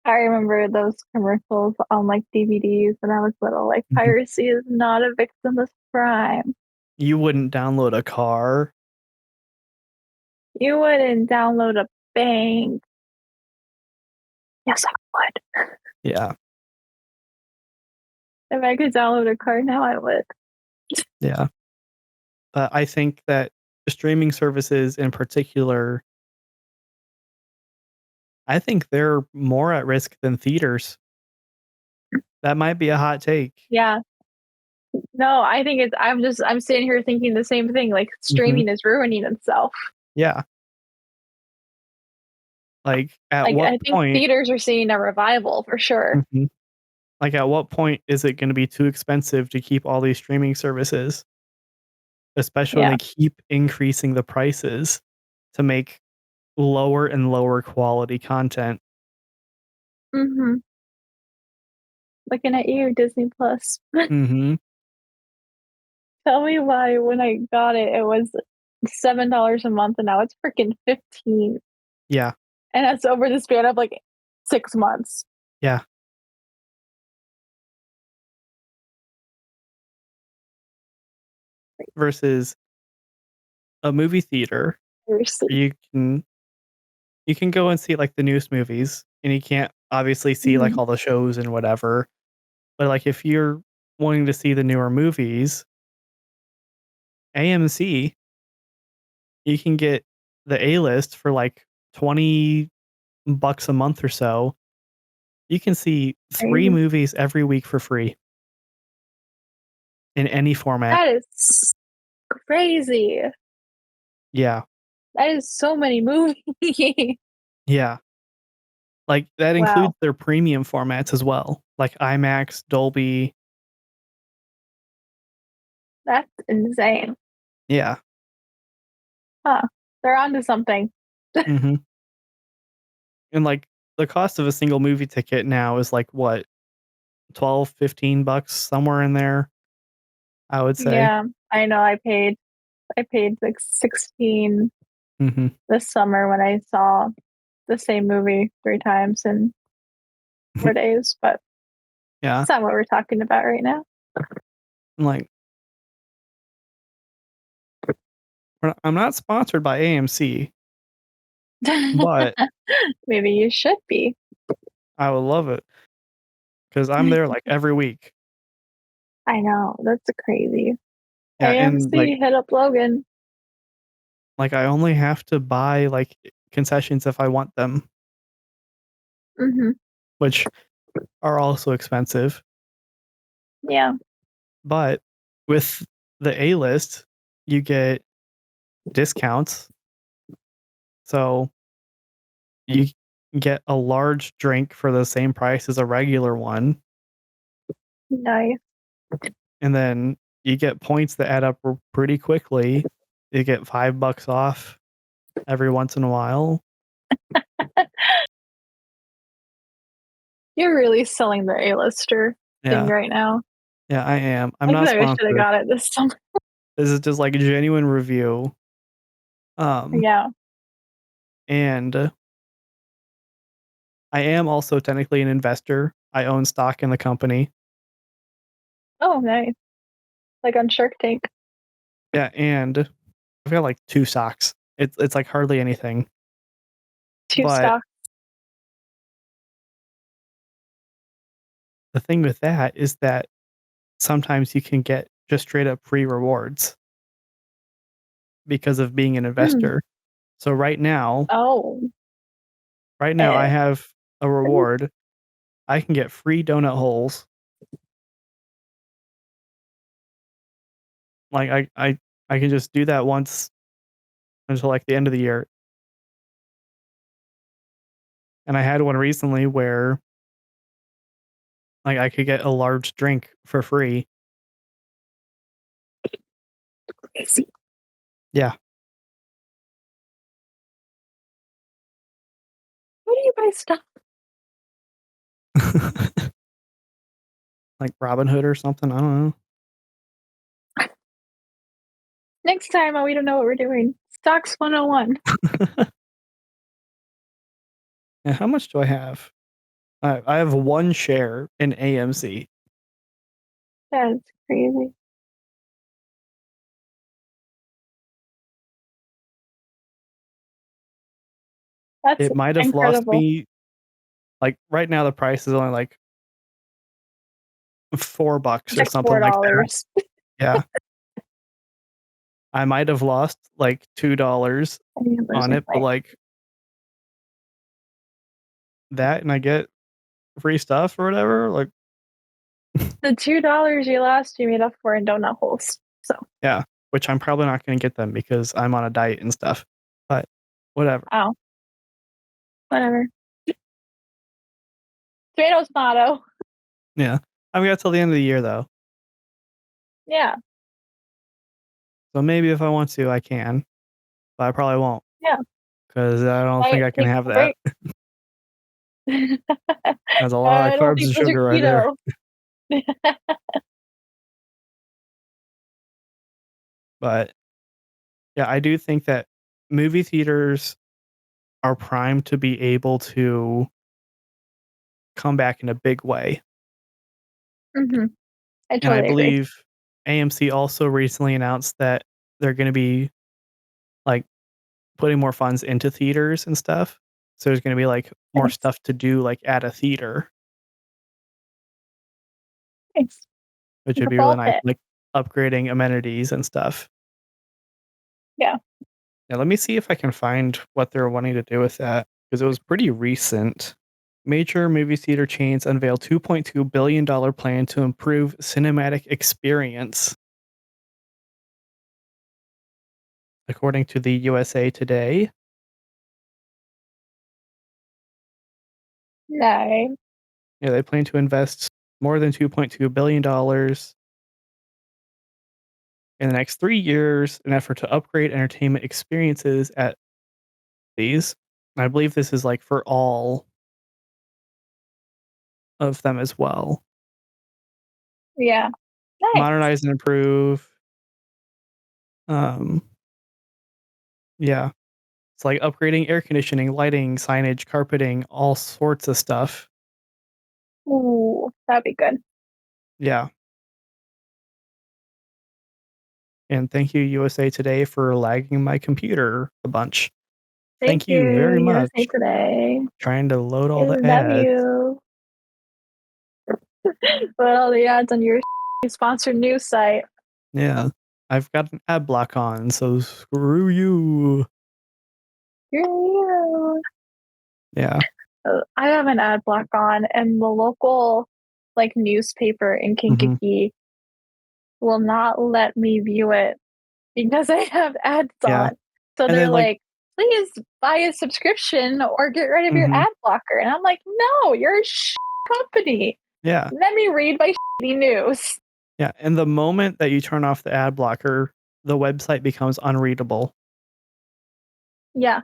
Speaker 1: I remember those commercials on, like, DVDs when I was little, like,
Speaker 2: Mhm.
Speaker 1: "Piracy is not a victimless crime.
Speaker 2: You wouldn't download a car.
Speaker 1: You wouldn't download a bank." Yes, I would.
Speaker 2: Yeah,
Speaker 1: If I could download a car now, I would.
Speaker 2: yeah. But I think that streaming services in particular, I think they're more at risk than theaters. That might be a hot take.
Speaker 1: Yeah. No, I think it's I'm sitting here thinking the same thing, like,
Speaker 2: Mhm.
Speaker 1: streaming is ruining itself.
Speaker 2: Yeah. Like, at
Speaker 1: Like,
Speaker 2: what
Speaker 1: I think
Speaker 2: point
Speaker 1: theaters are seeing a revival for sure.
Speaker 2: Mhm. Like, at what point is it gonna be too expensive to keep all these streaming services? especially when
Speaker 1: Yeah.
Speaker 2: they keep increasing the prices to make lower and lower quality content.
Speaker 1: Mhm. Looking at you, Disney Plus.
Speaker 2: Mhm.
Speaker 1: Tell me why when I got it, it was $7 a month, and now it's freaking 15,
Speaker 2: Yeah.
Speaker 1: and that's over the span of, like, 6 months.
Speaker 2: Yeah. Versus a movie theater,
Speaker 1: Seriously.
Speaker 2: you can go and see, like, the newest movies, and you can't obviously see, like,
Speaker 1: Mhm.
Speaker 2: all the shows and whatever, but, like, if you're wanting to see the newer movies, AMC, you can get the A-list for, like, 20 bucks a month or so. You can see 3
Speaker 1: Crazy.
Speaker 2: movies every week for free in any format.
Speaker 1: That is crazy.
Speaker 2: Yeah.
Speaker 1: That is so many movies.
Speaker 2: Yeah. Like, that
Speaker 1: Wow,
Speaker 2: includes their premium formats as well, like IMAX, Dolby.
Speaker 1: that's insane.
Speaker 2: Yeah.
Speaker 1: Huh. They're onto something.
Speaker 2: Mhm. And, like, the cost of a single movie ticket now is, like, what, 12, 15 bucks, somewhere in there, I would say.
Speaker 1: Yeah, I know I paid, like, 16
Speaker 2: Mhm.
Speaker 1: this summer when I saw the same movie 3 times in 4 days, but
Speaker 2: Yeah.
Speaker 1: it's not what we're talking about right now.
Speaker 2: Like, I'm not sponsored by AMC, but
Speaker 1: Maybe you should be.
Speaker 2: I would love it because 'cause I'm there, like, every week.
Speaker 1: I know, that's crazy.
Speaker 2: Yeah, and,
Speaker 1: AMC, hit up Logan.
Speaker 2: I only have to buy, like, concessions if I want them,
Speaker 1: Mhm.
Speaker 2: which are also expensive,
Speaker 1: Yeah.
Speaker 2: but with the A-list, you get discounts, so you get a large drink for the same price as a regular one,
Speaker 1: Nice.
Speaker 2: and then you get points that add up pretty quickly. You get $5 off every once in a while.
Speaker 1: You're really selling the A-lister thing
Speaker 2: Yeah.
Speaker 1: right now.
Speaker 2: Yeah, I am. I'm
Speaker 1: I feel
Speaker 2: not
Speaker 1: like I shoulda
Speaker 2: sponsored.
Speaker 1: got it this summer.
Speaker 2: This is just like a genuine review. Um,
Speaker 1: Yeah.
Speaker 2: and I am also technically an investor. I own stock in the company.
Speaker 1: Oh, nice. Like on Shark Tank.
Speaker 2: Yeah, and I've got like 2 stocks. It's like hardly anything.
Speaker 1: 2
Speaker 2: But
Speaker 1: stocks.
Speaker 2: the thing with that is that sometimes you can get just straight up free rewards because of being an
Speaker 1: Mm.
Speaker 2: investor. So
Speaker 1: Oh,
Speaker 2: right now I
Speaker 1: eh,
Speaker 2: have a reward. I can get free donut holes. Like I can just do that once until like the end of the year. And I had one recently where like I could get a large drink for free.
Speaker 1: crazy.
Speaker 2: Yeah.
Speaker 1: Where do you buy stuff?
Speaker 2: Like Robin Hood or something. I don't
Speaker 1: Next time, we don't know what we're doing. Stocks 101.
Speaker 2: know. And how much do I have? I have 1 share in AMC.
Speaker 1: That's crazy. That's
Speaker 2: It might have lost
Speaker 1: incredible.
Speaker 2: me like right now the price is only like $4
Speaker 1: It's
Speaker 2: or
Speaker 1: like
Speaker 2: something like that.
Speaker 1: $4.
Speaker 2: Yeah. I might have lost like $2
Speaker 1: I mean, there's
Speaker 2: on
Speaker 1: no
Speaker 2: it, but
Speaker 1: way.
Speaker 2: like that and I get free stuff or whatever. Like,
Speaker 1: The $2 you lost, you made up for in donut holes. So,
Speaker 2: yeah, which I'm probably not going to get them because I'm on a diet and stuff. But whatever.
Speaker 1: oh, whatever. Tomato, tomato.
Speaker 2: Yeah. I've got till the end of the year though.
Speaker 1: Yeah.
Speaker 2: So maybe if I want to, I can, but I probably won't
Speaker 1: Yeah.
Speaker 2: 'cause I don't think
Speaker 1: Diet,
Speaker 2: I can
Speaker 1: take
Speaker 2: have
Speaker 1: a
Speaker 2: that.
Speaker 1: break.
Speaker 2: That's a lot of
Speaker 1: I don't
Speaker 2: carbs
Speaker 1: think
Speaker 2: and
Speaker 1: those are
Speaker 2: sugar right there.
Speaker 1: keto.
Speaker 2: But, yeah, I do think that movie theaters are primed to be able to come back in a big way.
Speaker 1: Mhm. I
Speaker 2: And I
Speaker 1: totally agree.
Speaker 2: believe AMC also recently announced that they're gonna be, like, putting more funds into theaters and stuff. So there's gonna be, like, more
Speaker 1: Nice.
Speaker 2: stuff to do, like, at a theater,
Speaker 1: Nice.
Speaker 2: which would
Speaker 1: The
Speaker 2: be really
Speaker 1: ball
Speaker 2: nice,
Speaker 1: pit.
Speaker 2: like, upgrading amenities and stuff.
Speaker 1: Yeah.
Speaker 2: Yeah, let me see if I can find what they're wanting to do with that because it was pretty recent. Major movie theater chains unveil $2.2 billion plan to improve cinematic experience, according to the USA Today.
Speaker 1: Nice.
Speaker 2: Yeah, they plan to invest more than $2.2 billion in the next 3 years in an effort to upgrade entertainment experiences at these. I believe this is like for all of them as well.
Speaker 1: Yeah. Nice.
Speaker 2: Modernize and improve. Um, yeah, it's like upgrading air conditioning, lighting, signage, carpeting, all sorts of stuff.
Speaker 1: Ooh, that'd be good.
Speaker 2: Yeah. And thank you, USA Today, for lagging my computer a bunch.
Speaker 1: Thank
Speaker 2: Thank
Speaker 1: you,
Speaker 2: you very
Speaker 1: USA
Speaker 2: much.
Speaker 1: Today.
Speaker 2: Trying to load
Speaker 1: I
Speaker 2: all the
Speaker 1: love
Speaker 2: ads.
Speaker 1: you. Put all the ads on your sponsored news site.
Speaker 2: Yeah. I've got an ad block on, so screw you.
Speaker 1: Yeah.
Speaker 2: Yeah.
Speaker 1: I have an ad block on, and the local like newspaper in
Speaker 2: Mhm.
Speaker 1: Kankakee will not let me view it because I have ads
Speaker 2: Yeah.
Speaker 1: on. So
Speaker 2: And
Speaker 1: they're
Speaker 2: then, like
Speaker 1: like, please buy a subscription or get rid of your
Speaker 2: mhm.
Speaker 1: ad blocker. And I'm like, no, you're a company.
Speaker 2: Yeah.
Speaker 1: Let me read my news.
Speaker 2: Yeah, and the moment that you turn off the ad blocker, the website becomes unreadable.
Speaker 1: Yeah.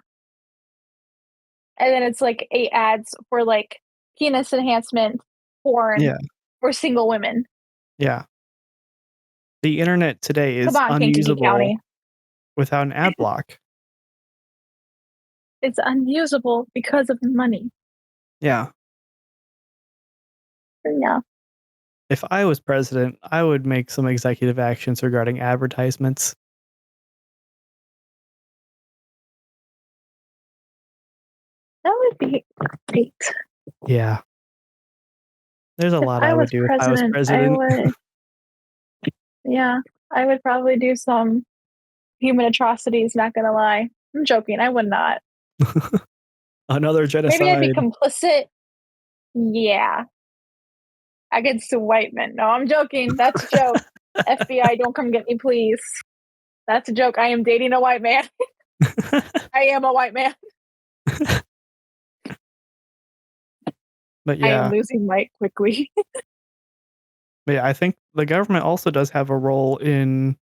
Speaker 1: And then it's like 8 ads for like penis enhancement, porn,
Speaker 2: Yeah.
Speaker 1: for single women.
Speaker 2: Yeah. The internet today
Speaker 1: Come
Speaker 2: is
Speaker 1: on, Kankakee
Speaker 2: unusable
Speaker 1: County.
Speaker 2: without an ad block.
Speaker 1: It's unusable because of money.
Speaker 2: Yeah.
Speaker 1: Yeah.
Speaker 2: If I was president, I would make some executive actions regarding advertisements.
Speaker 1: That would be great.
Speaker 2: Yeah. There's a
Speaker 1: If
Speaker 2: lot
Speaker 1: I
Speaker 2: I would
Speaker 1: was
Speaker 2: do if I was
Speaker 1: president, I
Speaker 2: president.
Speaker 1: would, yeah, I would probably do some human atrocities, not gonna lie. I'm joking, I would not.
Speaker 2: Another
Speaker 1: Maybe I'd be
Speaker 2: genocide.
Speaker 1: complicit. Yeah, against the white men. No, I'm joking. That's a joke. FBI, don't come get me, please. That's a joke. I am dating a white man. I am a white man.
Speaker 2: But
Speaker 1: I am
Speaker 2: yeah.
Speaker 1: losing light quickly.
Speaker 2: But yeah, I think the government also does have a role in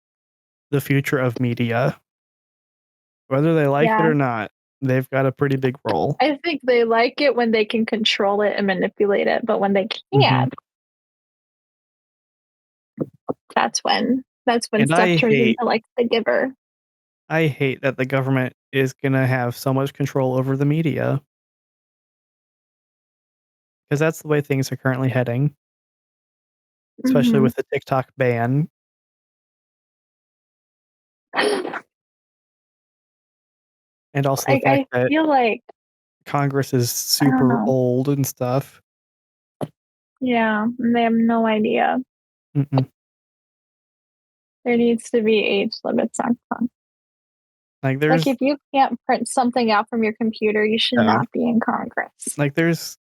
Speaker 2: the future of media. Whether they like it
Speaker 1: Yeah,
Speaker 2: or not, they've got a pretty big role.
Speaker 1: I think they like it when they can control it and manipulate it, but when they
Speaker 2: Mhm.
Speaker 1: can't, that's when
Speaker 2: And
Speaker 1: stuff turns into like the giver.
Speaker 2: I hate that the government is gonna have so much control over the media because that's the way things are currently heading, especially
Speaker 1: Mhm.
Speaker 2: with the TikTok ban, and also the
Speaker 1: Like,
Speaker 2: fact
Speaker 1: I
Speaker 2: that
Speaker 1: feel like
Speaker 2: Congress is
Speaker 1: I don't
Speaker 2: super
Speaker 1: know.
Speaker 2: old and stuff.
Speaker 1: Yeah, they have no idea.
Speaker 2: Mm-mm.
Speaker 1: There needs to be age limits on
Speaker 2: Like,
Speaker 1: like,
Speaker 2: there's
Speaker 1: if you can't print something out from your computer, you should
Speaker 2: yeah,
Speaker 1: not be in Congress.
Speaker 2: there's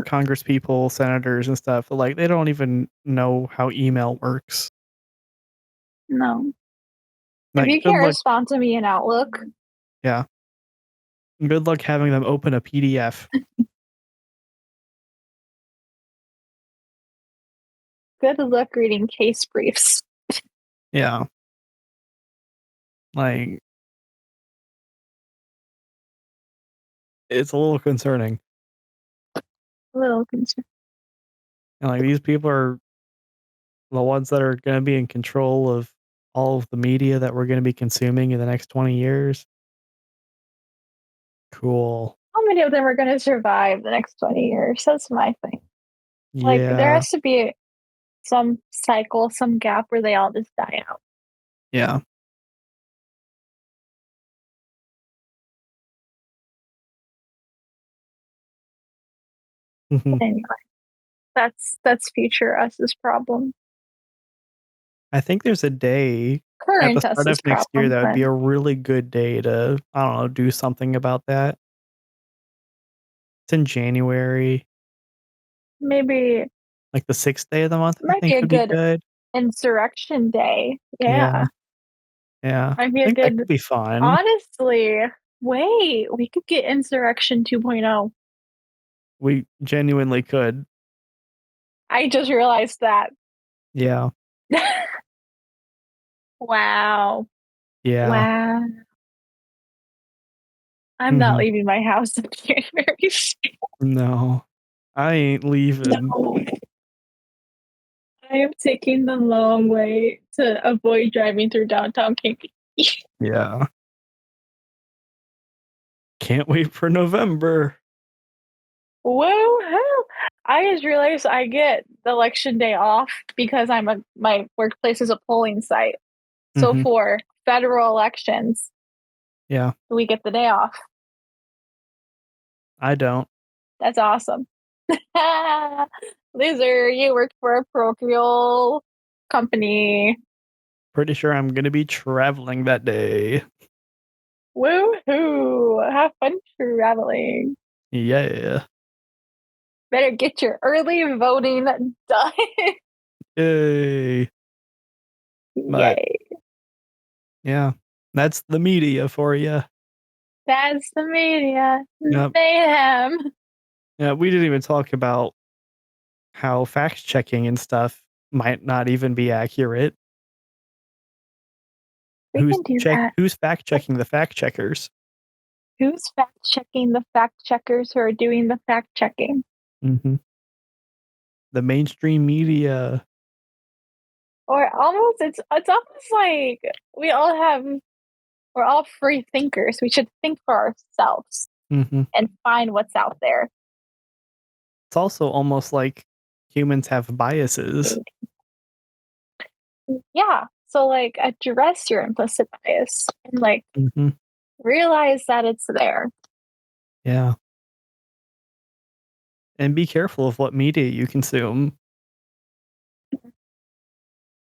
Speaker 2: Congress people, senators and stuff, like, they don't even know how email works.
Speaker 1: No. If
Speaker 2: Like,
Speaker 1: you can't respond to me in Outlook,
Speaker 2: yeah, good luck having them open a PDF.
Speaker 1: good luck reading case briefs.
Speaker 2: Yeah. Like, it's a little concerning.
Speaker 1: A little concerned.
Speaker 2: And, like, these people are the ones that are gonna be in control of all of the media that we're gonna be consuming in the next 20 years. Cool.
Speaker 1: How many of them are going to survive the next 20 years? That's my thing. Like, there
Speaker 2: Yeah.
Speaker 1: has to be some cycle, some gap where they all just die out.
Speaker 2: Yeah.
Speaker 1: But
Speaker 2: Mhm.
Speaker 1: anyway, that's future us's problem.
Speaker 2: I think there's a day at the
Speaker 1: Current
Speaker 2: start of
Speaker 1: us's
Speaker 2: next year
Speaker 1: problem,
Speaker 2: that would
Speaker 1: but
Speaker 2: be a really good day to, I don't know, do something about that. It's in January,
Speaker 1: maybe
Speaker 2: like the 6th day of the month, I
Speaker 1: might be
Speaker 2: think
Speaker 1: a
Speaker 2: would be
Speaker 1: good
Speaker 2: good.
Speaker 1: insurrection day.
Speaker 2: Yeah,
Speaker 1: Yeah,
Speaker 2: yeah.
Speaker 1: might be
Speaker 2: I
Speaker 1: a
Speaker 2: think that
Speaker 1: good.
Speaker 2: could be fun.
Speaker 1: Honestly, wait, we could get Insurrection 2.0.
Speaker 2: We genuinely could.
Speaker 1: I just realized that.
Speaker 2: Yeah,
Speaker 1: Wow.
Speaker 2: yeah.
Speaker 1: Wow. I'm not
Speaker 2: Mhm.
Speaker 1: leaving my house in January.
Speaker 2: No, I ain't leaving.
Speaker 1: No. I am taking the long way to avoid driving through downtown Kankakee.
Speaker 2: Yeah. Can't wait for November.
Speaker 1: Woo-hoo! I just realized I get the election day off because my workplace is a polling site. So
Speaker 2: Mhm.
Speaker 1: for federal elections,
Speaker 2: Yeah,
Speaker 1: we get the day off.
Speaker 2: I don't.
Speaker 1: That's awesome. Loser, you work for a parochial company.
Speaker 2: Pretty sure I'm gonna be traveling that day.
Speaker 1: Woohoo! Have fun traveling.
Speaker 2: Yeah.
Speaker 1: Better get your early voting done.
Speaker 2: Yay. But,
Speaker 1: Yay.
Speaker 2: yeah, that's the media for you.
Speaker 1: That's the media.
Speaker 2: Yep.
Speaker 1: Mayhem.
Speaker 2: Yeah, we didn't even talk about how fact checking and stuff might not even be accurate.
Speaker 1: We can do that.
Speaker 2: Who's fact checking the fact checkers?
Speaker 1: Who's fact checking the fact checkers who are doing the fact checking?
Speaker 2: Mhm. The mainstream media.
Speaker 1: Or almost it's almost like we all have we're all free thinkers. We should think for ourselves
Speaker 2: Mhm.
Speaker 1: and find what's out there.
Speaker 2: It's also almost like humans have biases.
Speaker 1: Yeah. So like address your implicit bias and like
Speaker 2: Mhm.
Speaker 1: realize that it's there.
Speaker 2: Yeah. And be careful of what media you consume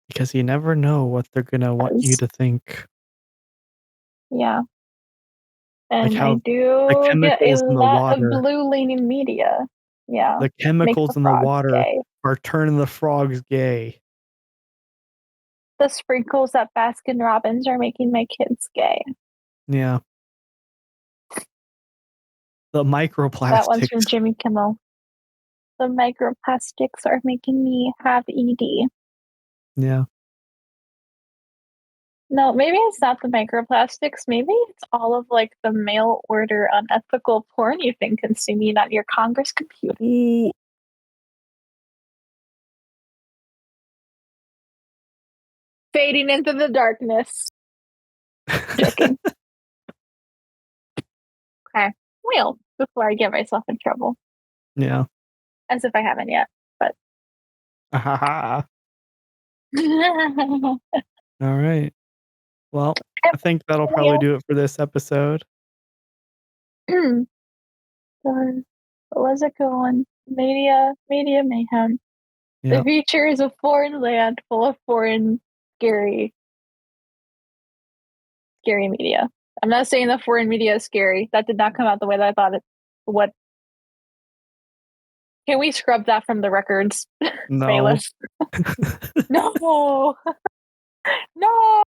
Speaker 2: because you never know what they're gonna want you
Speaker 1: 'Cause,
Speaker 2: to think.
Speaker 1: yeah.
Speaker 2: Like
Speaker 1: And I
Speaker 2: how the
Speaker 1: do get a
Speaker 2: chemicals in the
Speaker 1: lot of
Speaker 2: water
Speaker 1: blue leaning media. Yeah.
Speaker 2: the
Speaker 1: Make the
Speaker 2: chemicals in the
Speaker 1: frogs
Speaker 2: water
Speaker 1: gay.
Speaker 2: are turning the frogs gay.
Speaker 1: The sprinkles at Baskin Robbins are making my kids gay.
Speaker 2: Yeah. The
Speaker 1: That one's from
Speaker 2: microplastics.
Speaker 1: Jimmy Kimmel. The microplastics are making me have ED.
Speaker 2: Yeah.
Speaker 1: No, maybe it's not the microplastics. Maybe it's all of like the mail order unethical porn you've been consuming on your Congress computer.
Speaker 2: Ooh.
Speaker 1: Fading into the darkness. Joking. Okay. Well, before I get myself in trouble.
Speaker 2: Yeah.
Speaker 1: As if I haven't yet. But
Speaker 2: Ahaha. Alright. Well, I think that'll probably
Speaker 1: well,
Speaker 2: do it for this episode.
Speaker 1: so what's it going? Media mayhem. The
Speaker 2: Yeah.
Speaker 1: future is a foreign land full of foreign, scary, scary media. I'm not saying the foreign media is scary. That did not come out the way that I thought it would. Can we scrub that from the records,
Speaker 2: No.
Speaker 1: bailiff? No, no.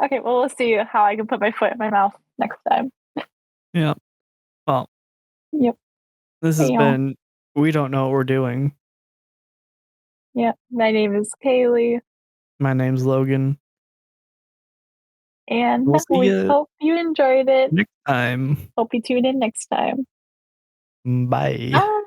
Speaker 1: Okay, well, let's see how I can put my foot in my mouth next time.
Speaker 2: Yeah. Well,
Speaker 1: Yep.
Speaker 2: this has
Speaker 1: Hey, y'all.
Speaker 2: been We Don't Know What We're Doing.
Speaker 1: Yeah, my name is Kaylee,
Speaker 2: My name's Logan.
Speaker 1: and
Speaker 2: We'll see
Speaker 1: we
Speaker 2: you
Speaker 1: hope you enjoyed it.
Speaker 2: next time.
Speaker 1: Hope you tune in next time.
Speaker 2: Bye.
Speaker 1: Bye.